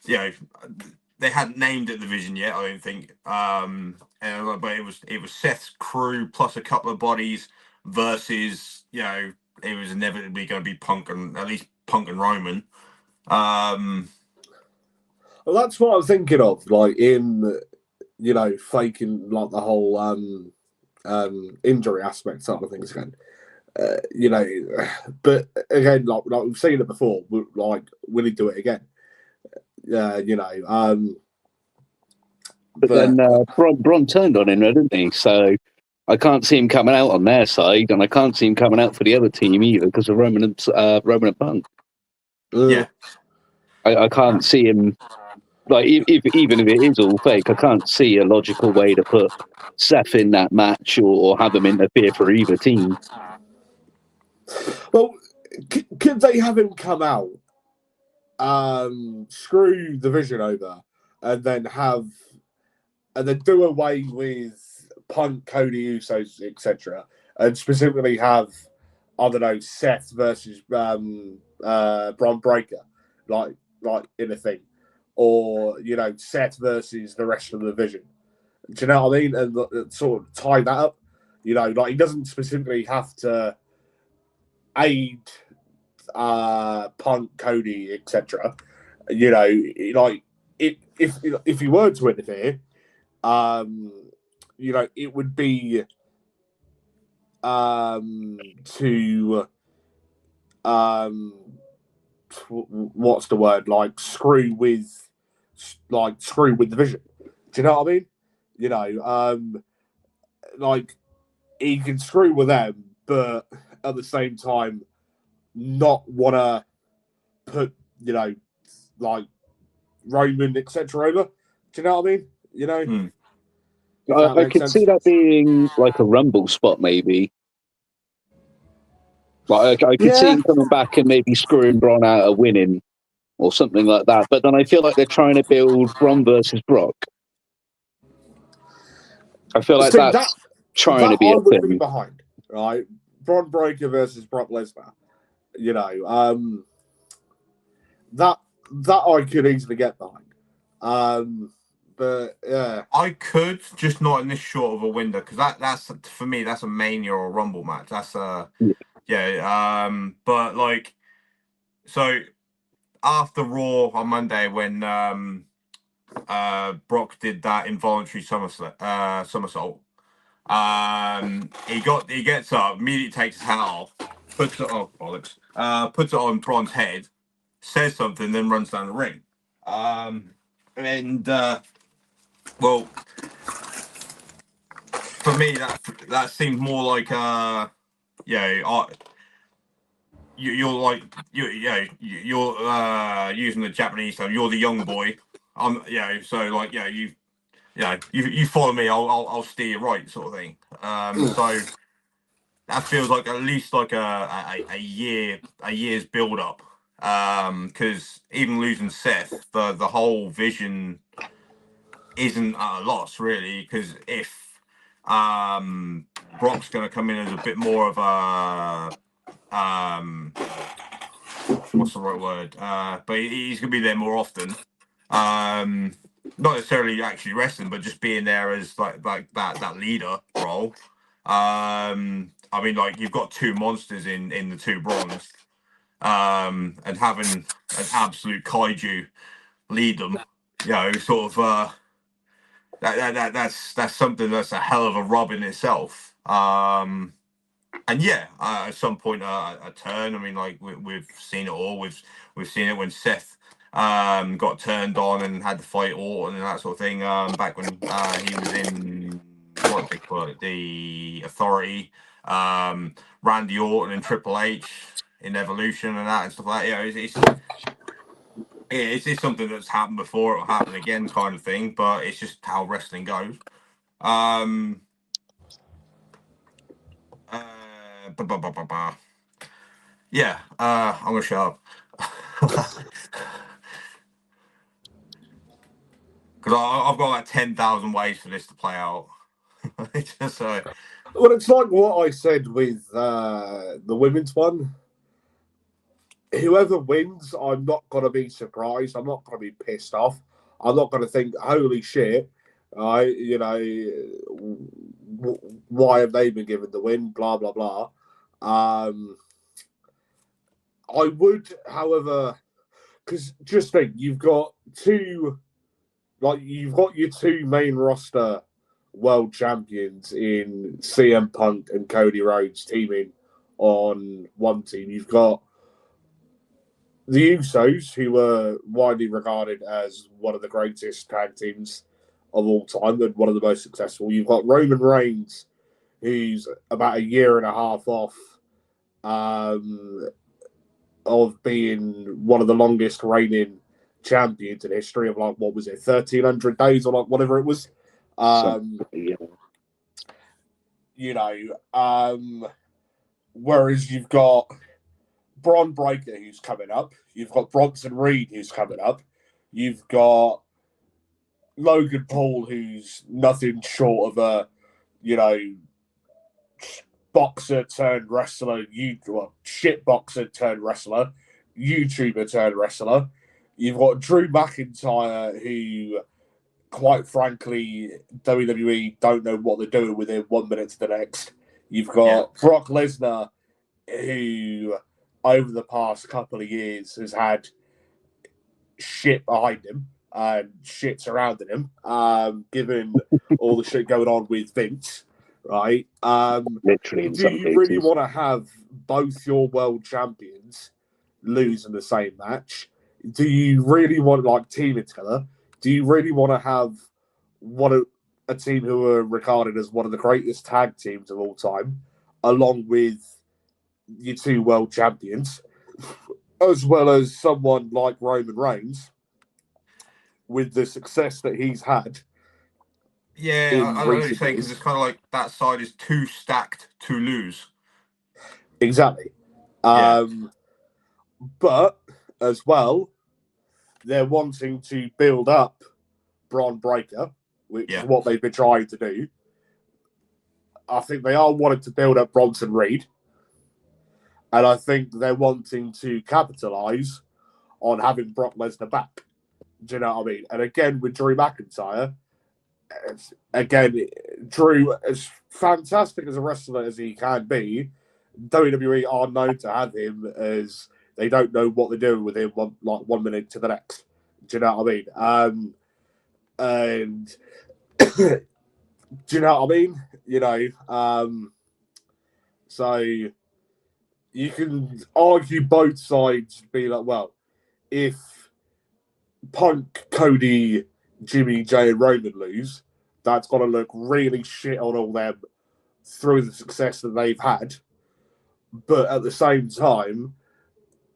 they hadn't named it the Vision yet. I don't think. But it was Seth's crew plus a couple of bodies versus it was inevitably going to be Punk and Roman. Well, that's what I'm thinking of. Like in faking like the whole injury aspect side of things again. But again, like we've seen it before. Like, will he do it again? But then Bron turned on him, didn't he? So I can't see him coming out on their side, and I can't see him coming out for the other team either because of Roman and Punk. Yeah, I can't see him. Like, even if it is all fake, I can't see a logical way to put Seth in that match or have him interfere for either team. Well, could they have him come out screw the Vision over, and then do away with Punk, Cody, Usos, etc., and specifically have, I don't know, Seth versus Bron Breakker, like in a thing, or Seth versus the rest of the Vision. Do you know what I mean? And sort of tie that up. He doesn't specifically have to aid Punk, Cody, etc. If you were to interfere, it would be to what's the word? Screw with the Vision. Do you know what I mean? He can screw with them, but at the same time, not want to put Roman etc. over. Do you know what I mean? I could see that being like a Rumble spot, maybe. I could see him coming back and maybe screwing Braun out of winning or something like that. But then I feel like they're trying to build Braun versus Brock. I feel like that's trying to be a thing. Be behind, right? Braun Breaker versus Brock Lesnar. That I could easily get behind. But yeah, I could, just not in this short of a window, because that's for me, that's a Mania or Rumble match. That's but so after Raw on Monday when Brock did that involuntary somersault, he gets up, immediately takes his hat off, puts it on Braun's head, says something, then runs down the ring. Well, for me, that seemed more like you're using the Japanese term. You're the young boy. You follow me. I'll steer you right, sort of thing. So that feels like at least like a year's build up. Because even losing Seth, the whole Vision isn't at a loss really. Because if Brock's going to come in as a bit more of a what's the right word? But he's going to be there more often. Not necessarily actually wrestling, but just being there as like that leader role. I mean, you've got two monsters in the two Bronze, and having an absolute kaiju lead them, sort of that's something that's a hell of a rub in itself. And at some point a turn. I mean, we've seen it all. We've seen it when Seth got turned on and had to fight Orton and that sort of thing. Back when he was in what they call it, the Authority. Randy Orton and Triple H in Evolution and that and stuff like that. It's something that's happened before. It'll happen again, kind of thing. But it's just how wrestling goes. I'm gonna shut up because I've got like 10,000 ways for this to play out. Well, it's like what I said with the women's one. Whoever wins, I'm not gonna be surprised. I'm not gonna be pissed off. I'm not gonna think, "Holy shit!" Why have they been given the win? Blah blah blah. I would, however, because just think, you've got your two main roster world champions in CM Punk and Cody Rhodes teaming on one team. You've got the Usos, who are widely regarded as one of the greatest tag teams of all time and one of the most successful. You've got Roman Reigns, who's about a year and a half off of being one of the longest reigning champions in history of 1,300 days or whatever it was. Whereas you've got Bron Breakker, who's coming up. You've got Bronson Reed, who's coming up. You've got Logan Paul, who's nothing short of a, boxer turned wrestler, shit boxer turned wrestler, YouTuber turned wrestler. You've got Drew McIntyre, who, quite frankly, WWE don't know what they're doing with him 1 minute to the next. You've got Brock Lesnar, who, over the past couple of years, has had shit behind him and shit surrounding him, given all the shit going on with Vince, right? Literally, in do some you cases. really want to have both your world champions lose in the same match? Do you really want teaming together? Do you really want to have a team who are regarded as one of the greatest tag teams of all time, along with your two world champions, as well as someone like Roman Reigns, with the success that he's had? Yeah, I know what you're saying, because it's kind of like that side is too stacked to lose. Exactly. Yeah. But as well, they're wanting to build up Bron Breakker, which is what they've been trying to do. I think they are wanting to build up Bronson Reed. And I think they're wanting to capitalize on having Brock Lesnar back. Do you know what I mean? And again, with Drew McIntyre, Drew, as fantastic as a wrestler as he can be, WWE are known to have him as they don't know what they're doing with him 1 minute to the next. Do you know what I mean? And do you know what I mean? So you can argue both sides, be like, well, if Punk, Cody, Jimmy, Jay, and Roman lose, that's got to look really shit on all them through the success that they've had. But at the same time,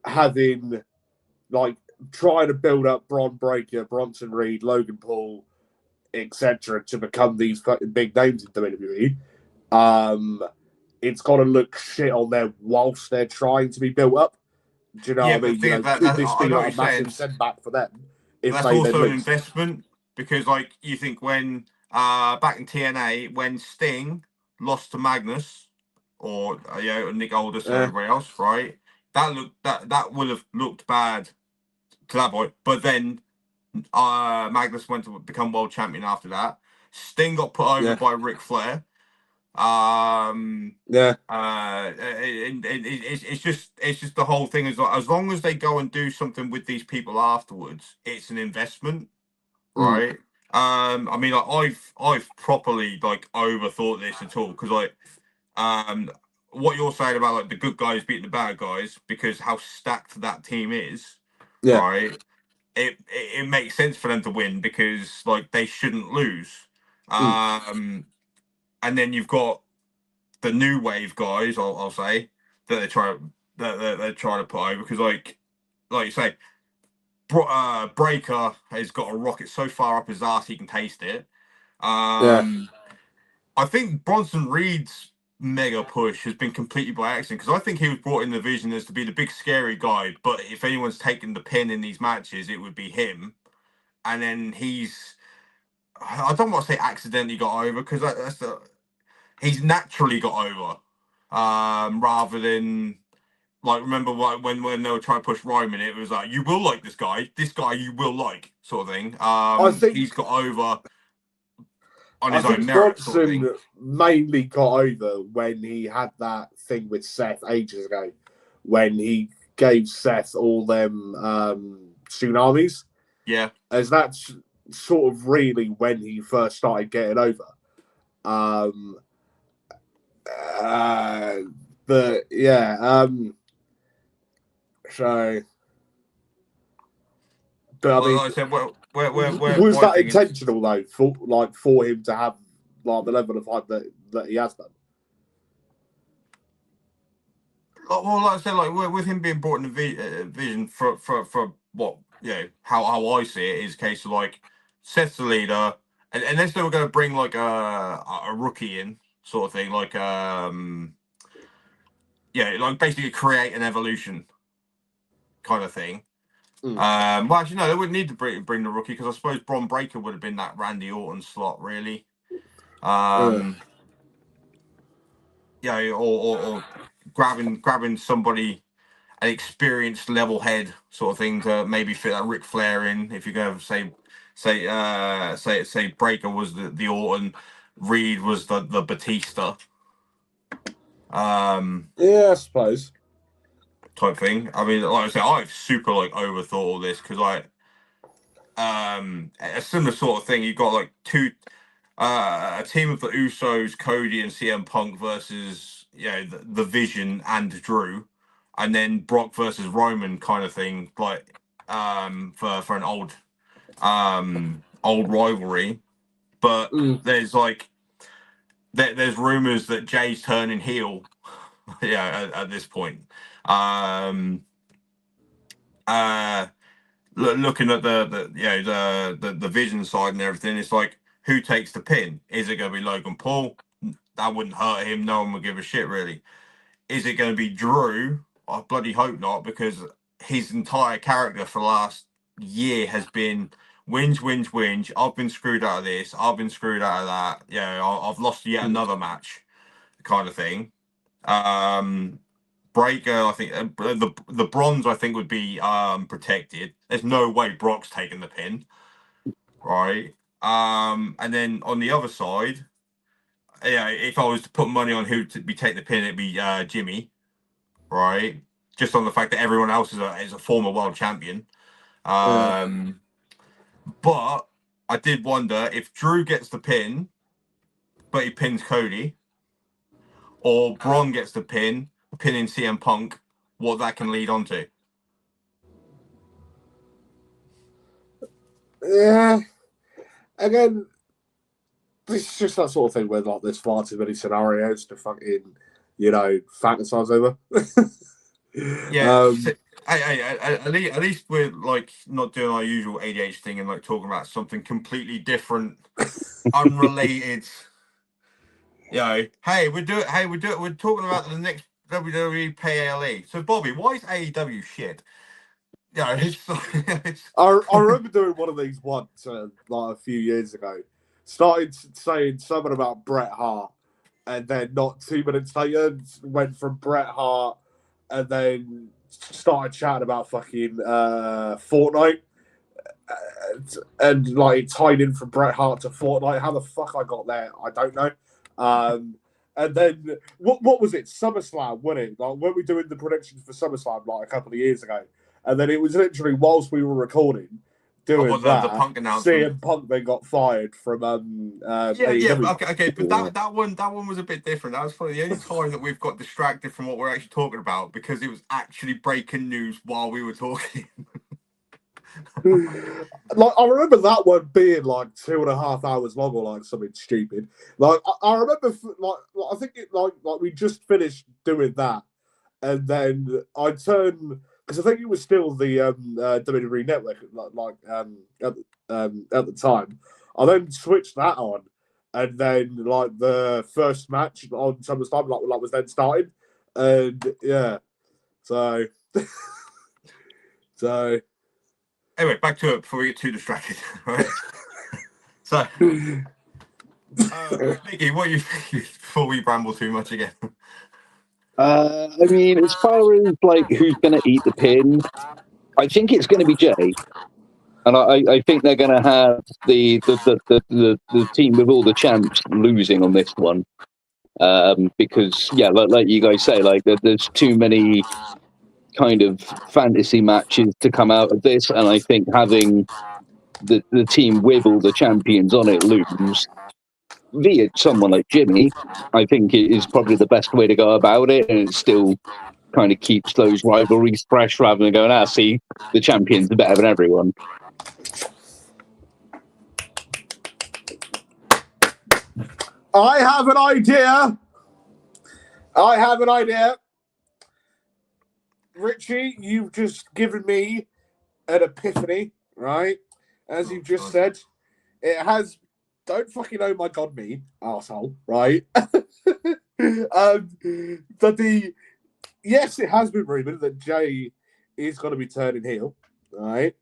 having trying to build up Bron Breakker, Bronson Reed, Logan Paul, etc., to become these fucking big names in WWE, it's got to look shit on them whilst they're trying to be built up. Do you know what I mean? Could this be a massive setback for them? That's also an investment, because you think when back in TNA, when Sting lost to Magnus or Nick Aldis and everybody else, right? That would have looked bad to that point. But then Magnus went to become world champion after that. Sting got put over by Ric Flair. It's just the whole thing is as long as they go and do something with these people afterwards, it's an investment, right? I mean, I've properly overthought this at all, because what you're saying about the good guys beating the bad guys, because how stacked that team is, right? It makes sense for them to win, because they shouldn't lose. And then you've got the new wave guys, I'll say, that they're trying to put over, because like you say, Breaker has got a rocket so far up his ass he can taste it. I think Bronson Reed's mega push has been completely by accident, because I think he was brought in the vision as to be the big scary guy, but if anyone's taken the pin in these matches, it would be him. And then I don't want to say accidentally got over, because he's naturally got over, rather than remember when they were trying to push Roman, it was you will like this guy you will like, sort of thing. I think he's got over on his own merit, sort of thing. Mainly got over when he had that thing with Seth ages ago, when he gave Seth all them tsunamis. Yeah, as that's sort of really when he first started getting over. But yeah, so. But I mean, like I said, was that intentional though, for him to have the level of hype that he has done? Well, like I said, with him being brought in the vision for what how I see it is a case of Seth's the leader, and unless they were going to bring a rookie in, sort of thing, basically create an evolution kind of thing. Mm. Well, actually, no, they wouldn't need to bring the rookie because I suppose Bron Breakker would have been that Randy Orton slot, really. Yeah, or grabbing somebody, an experienced level head sort of thing to maybe fit that Ric Flair in. If you're going to say Breaker was the Orton, Reed was the Batista. Yeah, I suppose. Type thing. I mean, like I say, I've super like overthought all this because a similar sort of thing. You got like a team of the Usos, Cody and CM Punk versus the Vision and Drew, and then Brock versus Roman kind of thing, like for an old rivalry. But there's like there's rumors that Jay's turning heel. At this point. Looking at the Vision side and everything, it's like, who takes the pin? Is it going to be Logan Paul? That wouldn't hurt him. No one would give a shit, really. Is it going to be Drew? I bloody hope not, because his entire character for the last year has been whinge. I've been screwed out of this. I've been screwed out of that. I've lost yet another match, kind of thing. Breaker, I think the bronze, I think, would be protected. There's no way Brock's taking the pin, right? And then on the other side, if I was to put money on who to be take the pin, it'd be Jimmy, right? Just on the fact that everyone else is a former world champion. But I did wonder if Drew gets the pin, but he pins Cody, or Braun gets the pinning CM Punk, what that can lead on to. Yeah. Again, it's just that sort of thing where like there's far too many scenarios to fucking, fantasize over. Yeah. At least we're like not doing our usual ADH thing and like talking about something completely different, unrelated. We're talking about the next WWE PLE. So Bobby, why is AEW shit? I remember doing one of these once, like a few years ago. Started saying something about Bret Hart, and then not 2 minutes later went from Bret Hart, and then started chatting about fucking Fortnite, and like tied in from Bret Hart to Fortnite. How the fuck I got there, I don't know. And then what was it? SummerSlam, wasn't it? Like, weren't we doing the predictions for SummerSlam like a couple of years ago? And then it was literally whilst we were recording, doing the Punk announcement. CM Punk then got fired from AEW. Okay, but that one was a bit different. That was probably the only time that we've got distracted from what we're actually talking about, because it was actually breaking news while we were talking. Like, I remember that one being like 2.5 hours long or like something stupid. Like, I remember I think it like we just finished doing that, and then I turned, because I think it was still the WWE Network at the time. I then switched that on, and then like the first match on SummerSlam like was then started, and so so. Anyway, back to it before we get too distracted, right? So, Mickey, what you think before we ramble too much again? I mean, as far as like who's going to eat the pin, I think it's going to be Jay, and I think they're going to have the team with all the champs losing on this one, because like you guys say, like there's too many kind of fantasy matches to come out of this, and I think having the team with all the champions on it lose via someone like Jimmy, I think it is probably the best way to go about it, and it still kind of keeps those rivalries fresh rather than going, see, the champions are better than everyone. I have an idea. Richie, you've just given me an epiphany, right? As you've just said, it has. Don't fucking oh my god me, arsehole, right? Yes, it has been rumored that Jay is going to be turning heel, right?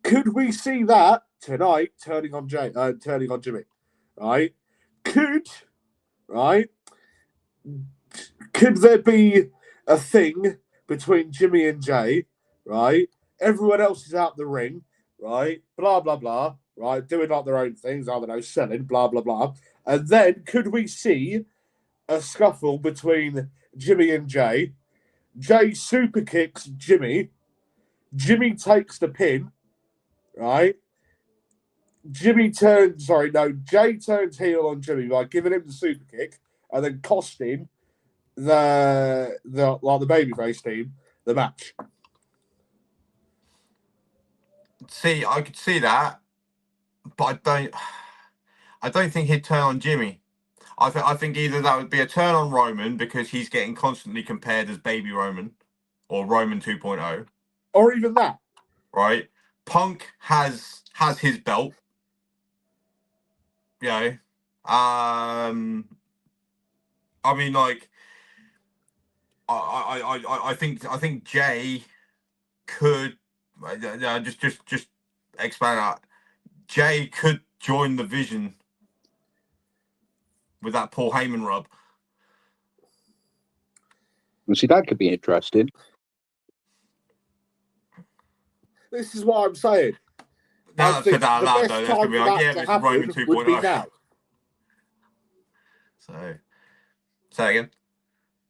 Could we see that tonight turning on Jimmy, right? Could there be a thing between Jimmy and Jay, right? Everyone else is out the ring, right? Blah, blah, blah, right? Doing like their own things, I don't know, selling, blah, blah, blah. And then could we see a scuffle between Jimmy and Jay? Jay super kicks Jimmy. Jimmy takes the pin, right? Jay turns heel on Jimmy by giving him the super kick and then costing the babyface team the match. See, I could see that, but I don't think he'd turn on Jimmy. I think either that would be a turn on Roman because he's getting constantly compared as Baby Roman or Roman 2.0, or even that. Right? Punk has his belt. You know, I mean, like, I think Jay could just expand out. Jay could join the Vision with that Paul Heyman rub. Well, see, that could be interesting. This is what I'm saying. Now that's said that loud, though, that's going to be like, yeah, but it's Roman 2.0. So, say again.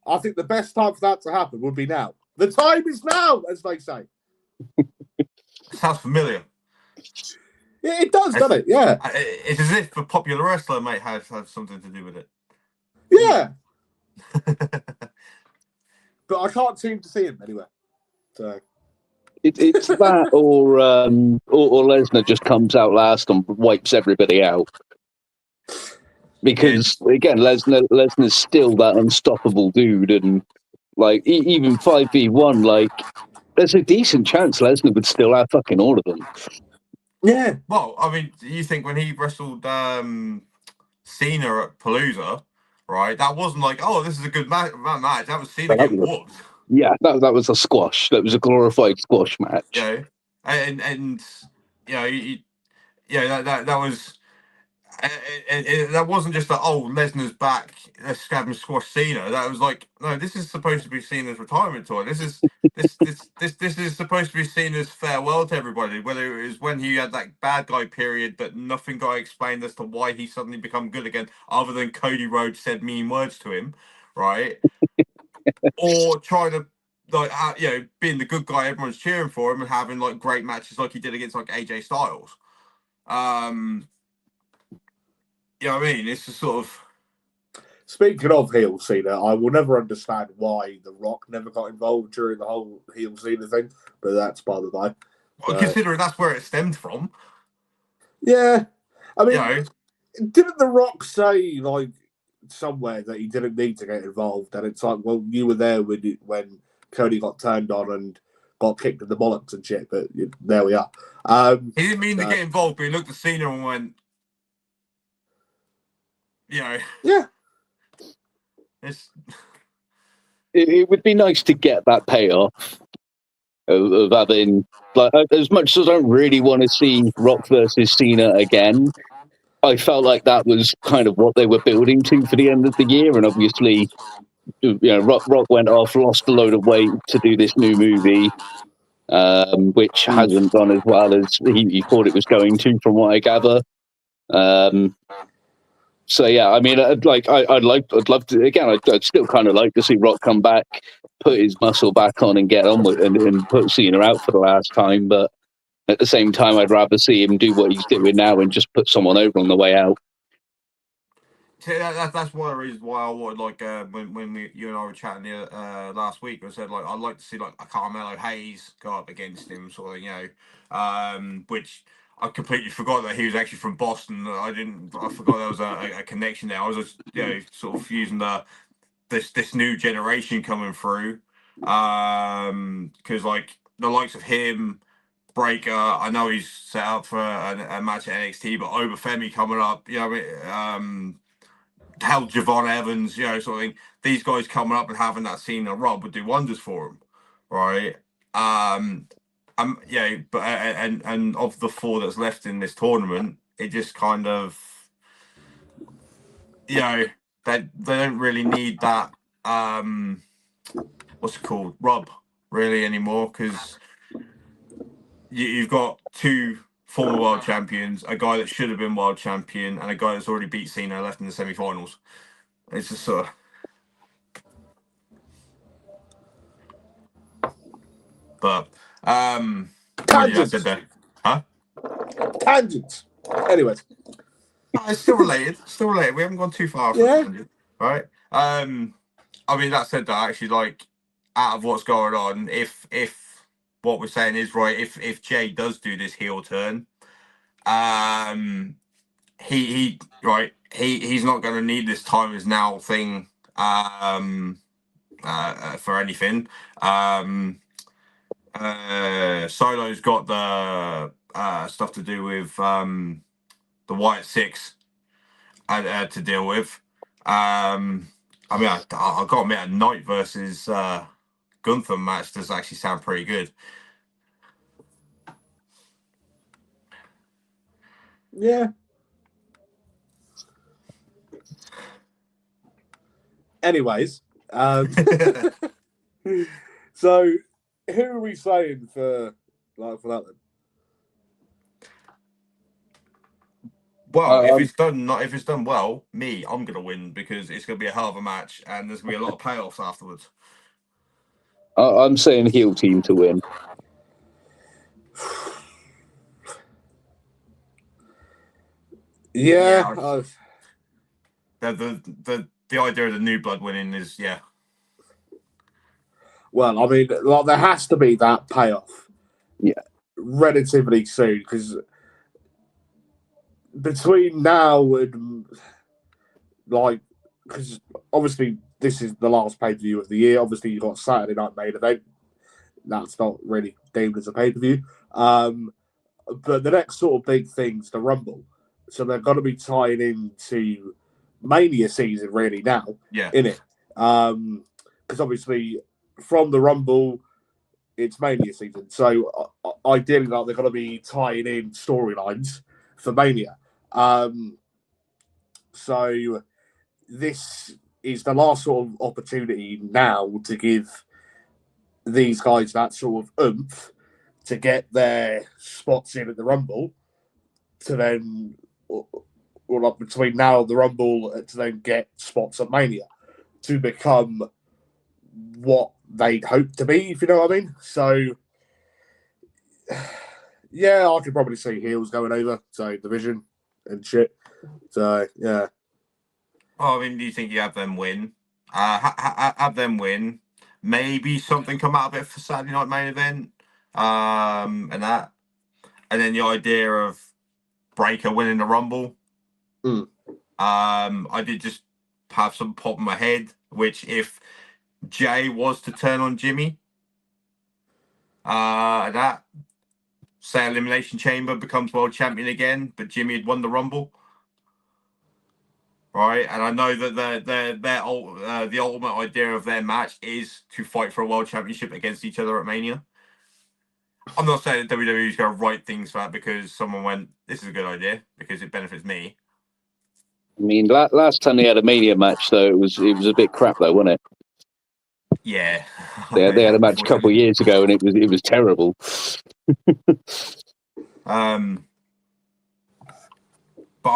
I think the best time for that to happen would be now. The time is now, as they say. Sounds familiar. Yeah, it does, doesn't it? Yeah. It's as if a popular wrestler might have something to do with it. Yeah. But I can't seem to see him anywhere. So it's that, or Lesnar just comes out last and wipes everybody out. Because again, Lesnar's still that unstoppable dude, and like even 5v1, like there's a decent chance Lesnar would still have fucking all of them. Yeah. Well, I mean, you think when he wrestled Cena at Palooza, right? That wasn't like, oh, this is a good match. That was Cena getting whooped. Yeah, that was a squash. That was a glorified squash match. You know, and you know, that was. That wasn't just that. Oh, Lesnar's back. Let's have him squash Cena. That was like, no. This is supposed to be Cena's retirement tour. This is this is supposed to be Cena's farewell to everybody. Whether it was when he had that bad guy period, but nothing got explained as to why he suddenly become good again, other than Cody Rhodes said mean words to him, right? Or trying to being the good guy, everyone's cheering for him, and having like great matches like he did against like AJ Styles. You know what I mean? It's just sort of. Speaking of heel Cena, I will never understand why The Rock never got involved during the whole heel Cena thing, but that's by the by. Well, considering that's where it stemmed from. Yeah. I mean, didn't The Rock say, like, somewhere that he didn't need to get involved? And it's like, well, you were there when Cody got turned on and got kicked in the bollocks and shit, but there we are. He didn't mean to get involved, but he looked at Cena and went, yeah. It would be nice to get that payoff of having, like, as much as I don't really want to see Rock versus Cena again, I felt like that was kind of what they were building to for the end of the year, and obviously, Rock went off, lost a load of weight to do this new movie, which hasn't gone as well as he thought it was going to, from what I gather. So yeah, I mean, I'd love to again. I'd still kind of like to see Rock come back, put his muscle back on, and get on with and put Cena out for the last time. But at the same time, I'd rather see him do what he's doing now and just put someone over on the way out. See, that's one of the reasons why I wanted, like, when you and I were chatting last week, I said, like, I'd like to see, like, a Carmelo Hayes go up against him, sort of, which I completely forgot that he was actually from Boston. I forgot there was a connection there. I was just, sort of using this new generation coming through, because, like, the likes of him, Breaker, I know he's set up for a match at NXT, but Obafemi coming up, hell, Javon Evans, sort of thing. These guys coming up and having that Cena rub would do wonders for him, right? Yeah, but and of the 4 that's left in this tournament, it just kind of, they don't really need that what's it called, rub really anymore, because you've got 2 former world champions, a guy that should have been world champion, and a guy that's already beat Cena left in the semi-finals. It's just sort of. But Tangents. I said there. Huh? Tangents. Anyways. It's still related. Still related. We haven't gone too far. Yeah. Right. I mean, that said, that actually, like, out of what's going on, if what we're saying is right, if Jay does do this heel turn, he's not going to need this time is now thing for anything. Solo's got the stuff to do with the White Six to deal with. I mean, I got to admit, a Knight versus Gunther match does actually sound pretty good. Yeah. Anyways, so who are we saying for that then? Well, if it's done well, I'm gonna win, because it's gonna be a hell of a match, and there's gonna be a lot of payoffs afterwards. I'm saying heel team to win. Yeah. The idea of the new blood winning is, yeah. Well, I mean, like, there has to be that payoff. Yeah. Relatively soon, because between now and, like, because obviously this is the last pay-per-view of the year. Obviously, you've got Saturday Night Main Event. That's not really deemed as a pay-per-view. But the next sort of big thing's the Rumble. So they're going to be tying into Mania season really now, in it. Because obviously from the Rumble, it's Mania season. So ideally, like, they're going to be tying in storylines for Mania. So this is the last sort of opportunity now to give these guys that sort of oomph to get their spots in at the Rumble, to then, or like between now and the Rumble, to then get spots at Mania, to become what they'd hope to be, if you know what I mean. So, yeah, I could probably see heels going over, so division and shit. So, yeah. Oh, I mean, do you think you have them win? Have them win. Maybe something come out of it for Saturday Night Main Event, and that, and then the idea of Breaker winning the Rumble. I did just have some pop in my head, which if Jay was to turn on Jimmy, that, say, Elimination Chamber becomes world champion again, but Jimmy had won the Rumble. Right, and I know that the ultimate idea of their match is to fight for a world championship against each other at Mania. I'm not saying that WWE is going to write things for that because someone went, "This is a good idea because it benefits me." I mean, last time they had a Mania match, though, it was a bit crap, though, wasn't it? Yeah, They had a match a couple of years ago, and it was terrible. But I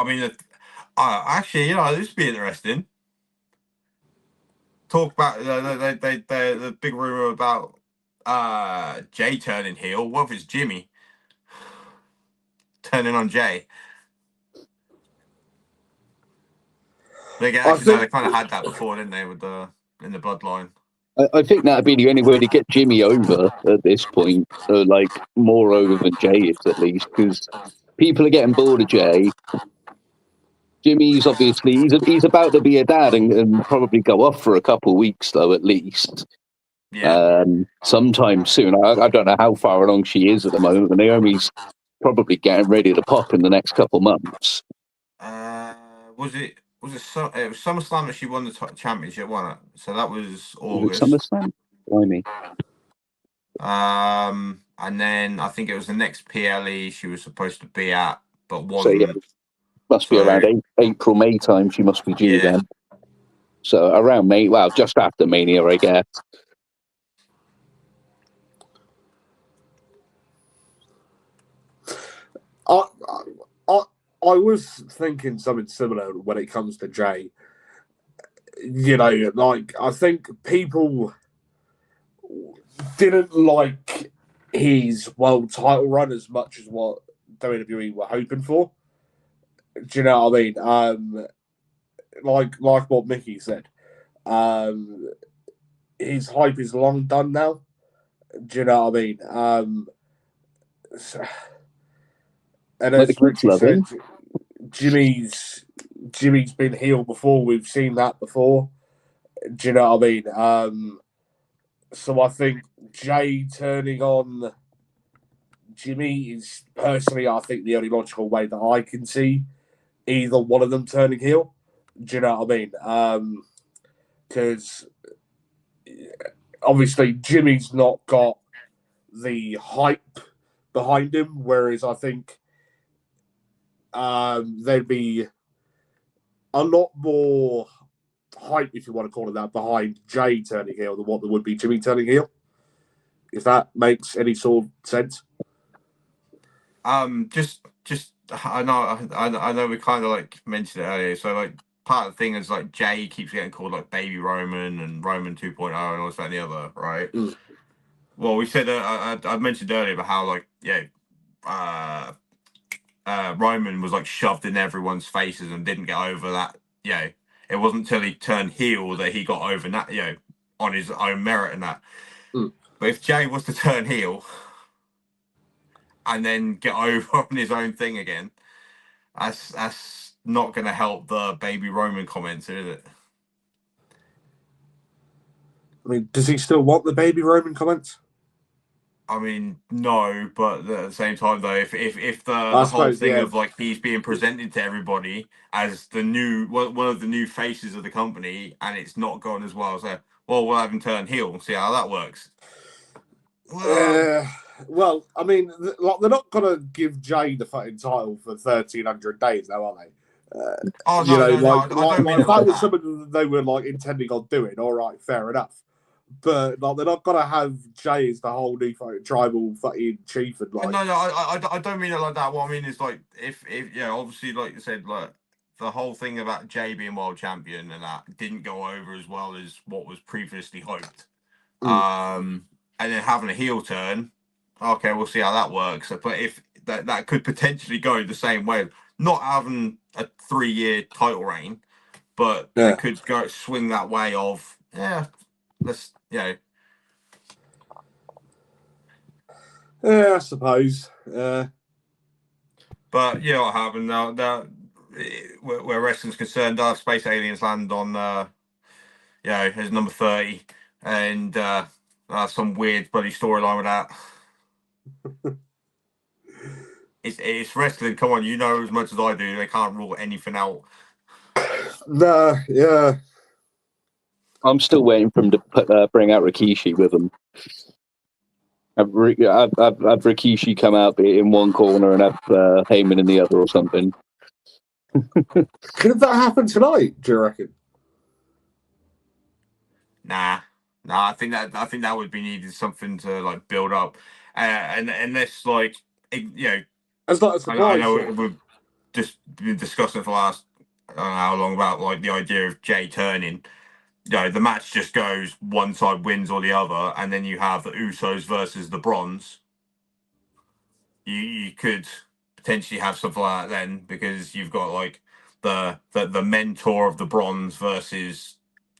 mean, actually, this would be interesting. Talk about the big rumor about Jay turning heel. What if it's Jimmy turning on Jay? They kind of had that before, didn't they, with in the bloodline? I think that'd be the only way to get Jimmy over at this point, like more over than Jay is, at least, because people are getting bored of Jay. Jimmy's obviously he's about to be a dad and probably go off for a couple of weeks, though, at least. Yeah. Sometime soon. I don't know how far along she is at the moment, but Naomi's probably getting ready to pop in the next couple months. Was it SummerSlam that she won the championship, wasn't it? So that was August. Was it SummerSlam? Why me? And then I think it was the next PLE she was supposed to be at, but So wasn't. yeah, must be around April, May time. She must be due then. So around May, well, just after Mania, I guess. I was thinking something similar when it comes to Jay. You know, like I think people didn't like his world title run as much as what WWE were hoping for. Do you know what I mean? Like what Mickey said. His hype is long done now. Do you know what I mean? And Like the as kids Richie love said, him. Jimmy's been heel before. We've seen that before. Do you know what I mean? So I think Jay turning on Jimmy is personally, I think, the only logical way that I can see either one of them turning heel. Do you know what I mean? Because obviously Jimmy's not got the hype behind him, whereas I think there'd be a lot more hype, if you want to call it that, behind Jay turning heel than what there would be Jimmy turning heel. If that makes any sort of sense. Just I know we kind of like mentioned it earlier. So like part of the thing is like Jay keeps getting called like Baby Roman and Roman 2.0 and all this that and the other, right? Mm. Well, we said I mentioned earlier about how like Roman was like shoved in everyone's faces and didn't get over that. It wasn't until he turned heel that he got over that. On his own merit and that. Mm. But if Jay was to turn heel and then get over on his own thing again, that's not going to help the Baby Roman comments, is it? I mean, does he still want the Baby Roman comments? I mean, no, but at the same time, though, if the whole thing of like he's being presented to everybody as the new one of the new faces of the company, and it's not gone as well, so we'll have him turn heel and see how that works. Well, I mean, they're not gonna give Jay the fucking title for 1,300 days, now, are they? I don't mean if that was something that they were like intending on doing, all right, fair enough. But like, they're not gonna have Jay as the whole new fucking tribal fucking chief and like. No, I don't mean it like that. What I mean is like if obviously like you said, like the whole thing about Jay being world champion and that didn't go over as well as what was previously hoped. And then having a heel turn, okay, we'll see how that works. But if that could potentially go the same way, not having a 3-year title reign, but it could go swing that way of let's Yeah, I suppose. But you know what happened now? Where wrestling's concerned, our space aliens land on as number 30, and some weird bloody storyline with that. It's wrestling. Come on, you know as much as I do. They can't rule anything out. Nah, yeah. I'm still waiting for him to bring out Rikishi with him. Have Rikishi come out in one corner and have Heyman in the other or something. Could that happen tonight? Do you reckon? Nah. I think that would be needed something to like build up, and unless like as not a surprise. I know we've just been discussing for the last I don't know how long about like the idea of Jay turning. The match just goes one side wins or the other, and then you have the Usos versus the Bronze. You could potentially have something like that then, because you've got like the mentor of the Bronze versus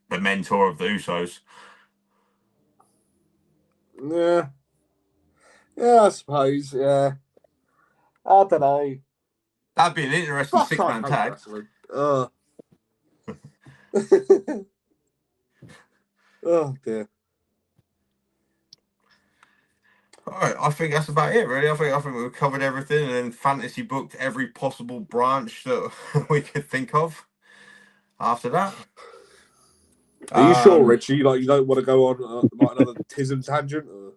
the mentor of the Usos. Yeah, I suppose. Yeah, I don't know. That'd be an interesting 6-man tag. Oh dear. All right, I think that's about it, really. I think we've covered everything and then fantasy booked every possible branch that we could think of. After that, are you sure, Richie? Like, you don't want to go on like another tism tangent? Or?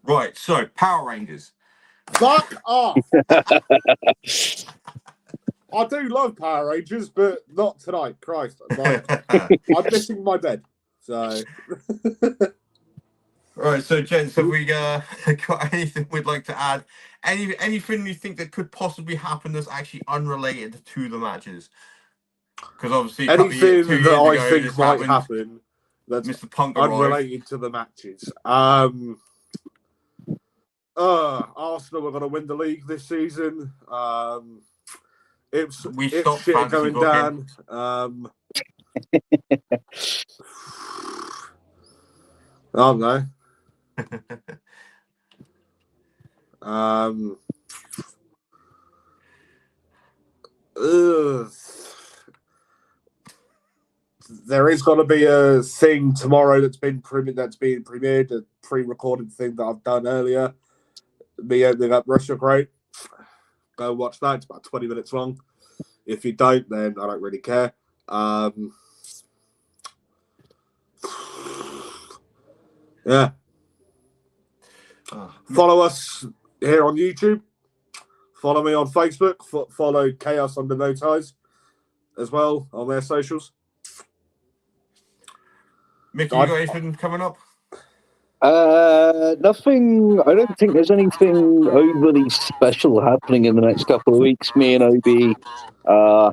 Right, so Power Rangers. Fuck off. I do love Power Rangers, but not tonight. Christ, I'm missing my bed. So, right. So, gents, have we got anything we'd like to add? Anything you think that could possibly happen that's actually unrelated to the matches? Because obviously, anything 2 years that I ago, think this might happened. happen that's Mr. Punk arrived. unrelated to the matches. Arsenal are going to win the league this season. It's stopped shit fantasy going booking. down. I don't know. There is going to be a thing tomorrow that's being premiered, a pre-recorded thing that I've done earlier. Me opening up Russia Great. Go watch that. It's about 20 minutes long. If you don't, then I don't really care. Yeah. Follow us here on YouTube. Follow me on Facebook. Follow Chaos Under No Ties as well on their socials. Mickey, you got anything coming up? Nothing. I don't think there's anything overly special happening in the next couple of weeks. Me and Obi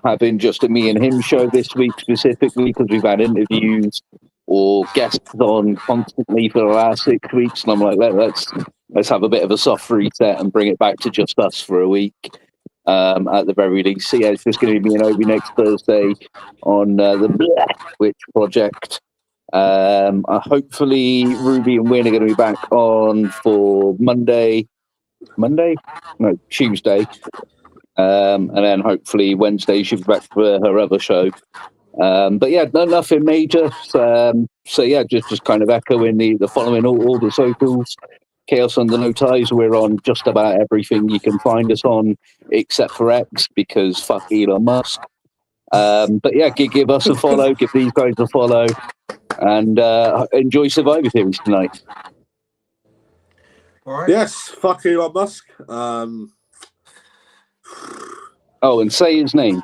having just a me and him show this week specifically because we've had interviews or guests on constantly for the last 6 weeks, and I'm like, let's have a bit of a soft reset and bring it back to just us for a week. At the very least, so yeah, it's just going to be me and Obi next Thursday on the Black Witch project. Hopefully Ruby and Win are going to be back on for Tuesday. And then hopefully Wednesday she'll be back for her other show. But yeah, nothing major. So yeah, just kind of echoing the following all the socials. Chaos Under No Ties. We're on just about everything you can find us on, except for X, because fuck Elon Musk. But yeah, give us a follow, give these guys a follow, and enjoy Survivor Series tonight. All right. Yes, fuck Elon Musk. Oh, and say his name.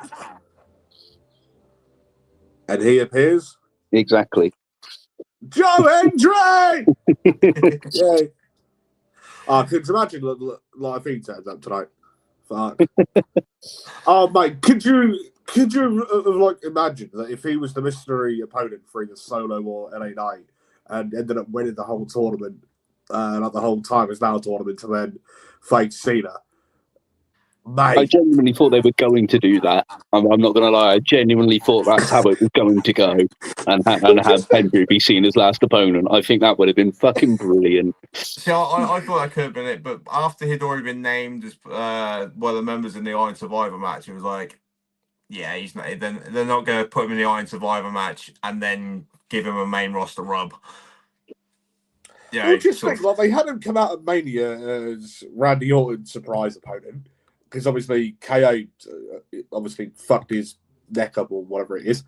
And he appears. Exactly. Joe Hendry! Yeah. Could you imagine like if he turns up tonight? Fuck. Oh mate, could you like imagine that if he was the mystery opponent for either Solo or LA Knight and ended up winning the whole tournament, like the whole time is now tournament to then face Cena? Mate. I genuinely thought they were going to do that. I'm not going to lie. I genuinely thought that's how it was going to go, and have Hendry be seen as last opponent. I think that would have been fucking brilliant. See, I thought that could have been it, but after he'd already been named as one of the members in the Iron Survivor match, it was like, yeah, he's not. Then they're not going to put him in the Iron Survivor match and then give him a main roster rub. Yeah, well, just think, like they had him come out of Mania as Randy Orton's surprise opponent. Because obviously KO obviously fucked his neck up or whatever it is,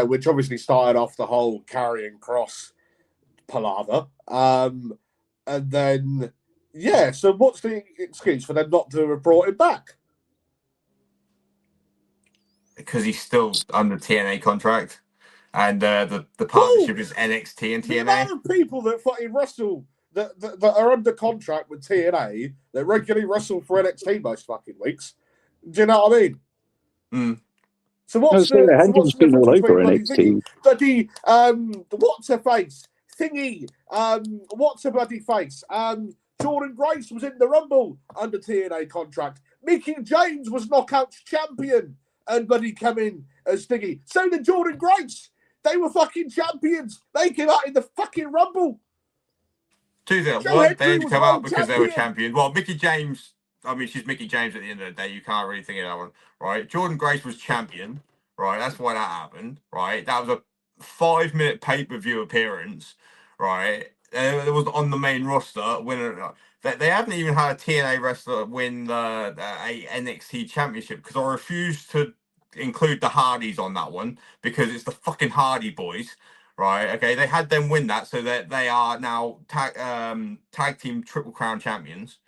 which obviously started off the whole carrying cross palaver. And then, yeah, so what's the excuse for them not to have brought him back? Because he's still under TNA contract, and the partnership is NXT and TNA. The amount of people that fucking wrestle that are under contract with TNA that regularly wrestle for NXT most fucking weeks. Do you know what I mean? Mm. So what's the difference between bloody what's her face thingy? What's her bloody face? Jordan Grace was in the Rumble under TNA contract. Mickey James was Knockouts champion and bloody come in as thingy. So did Jordan Grace. They were fucking champions. They came out in the fucking Rumble. One, they had to come out because they were champions. Well, Mickey James, I mean, she's Mickey James at the end of the day. You can't really think of that one, right? Jordan Grace was champion, right? That's why that happened, right? That was a 5-minute pay-per-view appearance, right? It was on the main roster. They haven't even had a TNA wrestler win a NXT championship because I refuse to include the Hardys on that one because it's the fucking Hardy Boys. right? Okay, they had them win that, so that they are now tag team Triple Crown champions,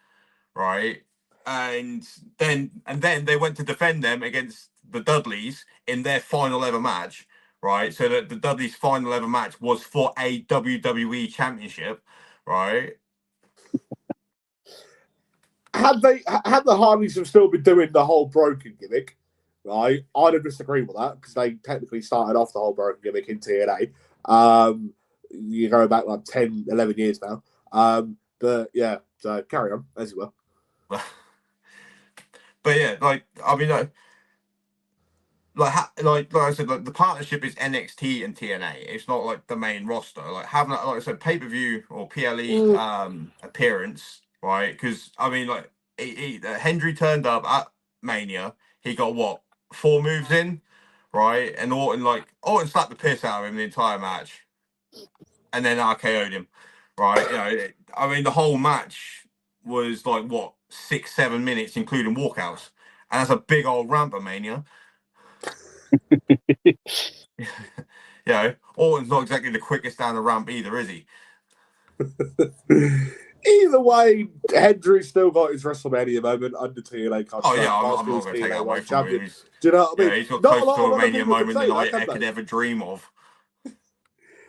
right? And then they went to defend them against the Dudleys in their final ever match, right? So that the Dudleys' final ever match was for a WWE championship, right? Had the Hardys have still been doing the whole broken gimmick, right? I don't disagree with that because they technically started off the whole broken gimmick in TNA. You're going back like 10, 11 years now. But yeah, so carry on as you will. But yeah, like I mean, like I said, like the partnership is NXT and TNA. It's not like the main roster. Like having like I said, pay per view or PLE appearance, right? Because I mean, like Hendry turned up at Mania. He got what 4 moves in, right? And Orton slapped the piss out of him the entire match, and then RKO'd him, right? You know, I mean, the whole match was like what 6-7 minutes, including walkouts, and that's a big old ramp at Mania. You know, Orton's not exactly the quickest down the ramp either, is he? Either way, Hendry's still got his WrestleMania moment under TNA contract. Oh yeah, I'm not going to take that away from him. Do you know what I mean? Yeah, he's got close to a Mania moment than I could ever dream of.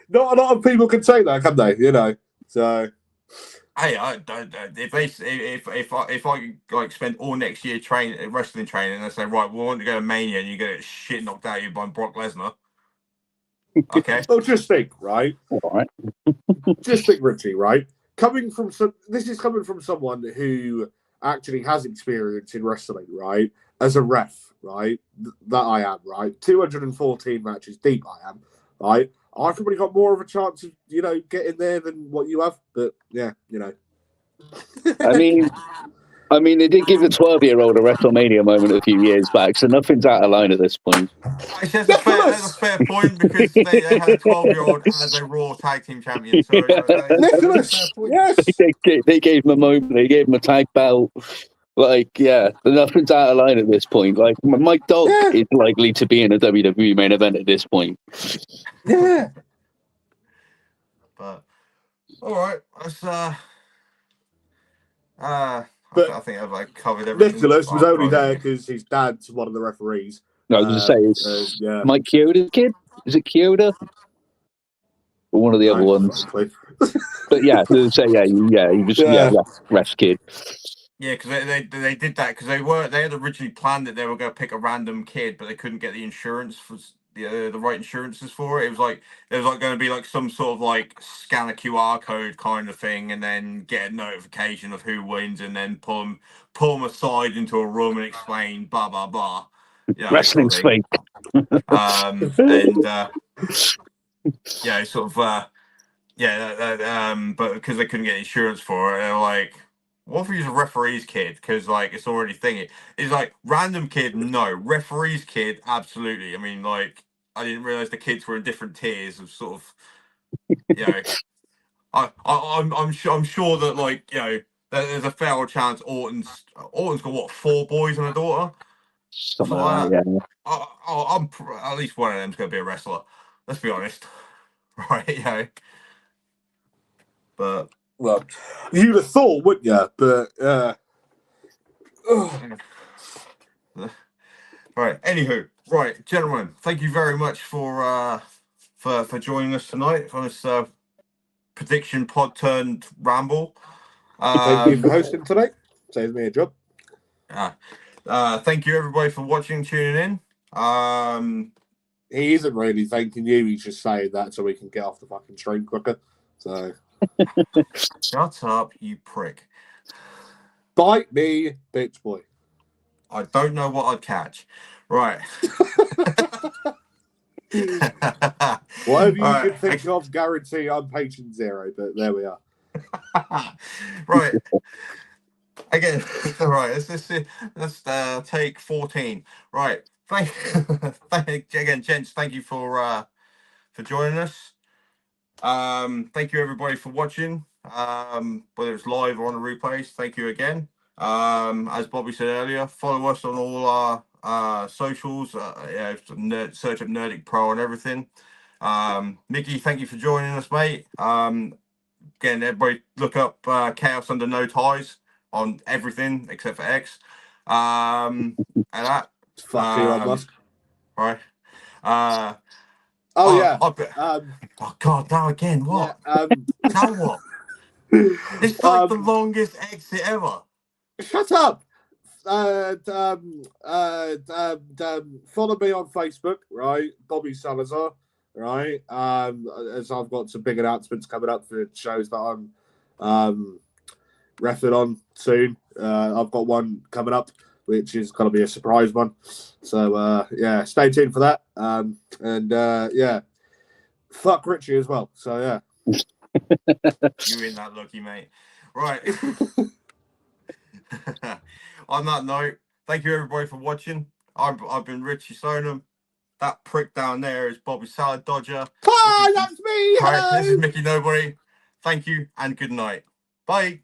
Not a lot of people can say that, can they? You know, so. Hey, if I like spend all next year wrestling training, and they say right, we want to go to Mania, and you get shit knocked out of you by Brock Lesnar. Okay. Well, just think, right? All right. Just think, Richie, right? This is coming from someone who actually has experience in wrestling, right? As a ref, right? That I am, right? 214 matches deep, I am, right? I've probably got more of a chance of, getting there than what you have. But yeah, I mean, they did give the 12-year-old a WrestleMania moment a few years back, so nothing's out of line at this point. That's a fair point because they had a 12-year-old as a Raw Tag Team Champion. So Nicholas, yes, they gave him a moment. They gave him a tag belt. Like, yeah, nothing's out of line at this point. Like, Mike Dog is likely to be in a WWE main event at this point. Yeah. But all right, let's I think I've covered everything. Nicholas was only there because his dad's one of the referees. No, I was going to say, it's Mike Chioda's kid? Is it Chioda? Or one of the other ones. But yeah, he was ref's kid. Yeah, because they did that because they had originally planned that they were going to pick a random kid, but they couldn't get the insurance for the right insurances for it. It was like there was going to be like some sort of like scan a QR code kind of thing, and then get a notification of who wins, and then pull them aside into a room and explain blah blah blah. Yeah, wrestling's fake. And yeah, sort of but because they couldn't get insurance for it, they're like, what if he's a referee's kid? Because like it's already thingy. It's like random kid, no. Referee's kid, absolutely. I mean, like I didn't realize the kids were in different tiers of sort of, I'm sure that like there's a fair chance Orton's got what 4 boys and a daughter. Something like that. Yeah. I'm at least one of them's going to be a wrestler. Let's be honest, right? But well, you'd have thought, wouldn't you? But right. Anywho, right, gentlemen, thank you very much for joining us tonight for this prediction pod turned ramble. Thank you for hosting tonight. Saves me a job. Thank you everybody for watching, tuning in. He isn't really thanking you. He's just saying that so we can get off the fucking stream quicker. So. Shut up, you prick. Bite me, bitch boy. I don't know what I'd catch. Right. Whatever you can think of, guarantee I'm patient 0, but there we are. Right. Again, all right, let's take 14. Right. Again, gents, thank you for joining us. Thank you everybody for watching. Whether it's live or on the replays, thank you again. As Bobby said earlier, follow us on all our socials. Search up Nerdic Pro and everything. Mickey, thank you for joining us, mate. Again, everybody look up Chaos Under No Ties on everything except for X. And that. Fuck Elon Musk. Right. Oh yeah. Oh God, now again, what? Yeah, now what? It's like the longest exit ever. Shut up. Follow me on Facebook, right? Bobby Salazar, right? As I've got some big announcements coming up for shows that I'm reffing on soon. I've got one coming up, which is going to be a surprise one. So yeah, stay tuned for that. And yeah, fuck Richie as well. So yeah. You ain't that lucky, mate. Right. On that note, thank you everybody for watching. I've been Richie Sonam. That prick down there is Bobby Salad Dodger. Hi, that's me. Hi, Hello. this is Mickey Nobody. Thank you and good night. Bye.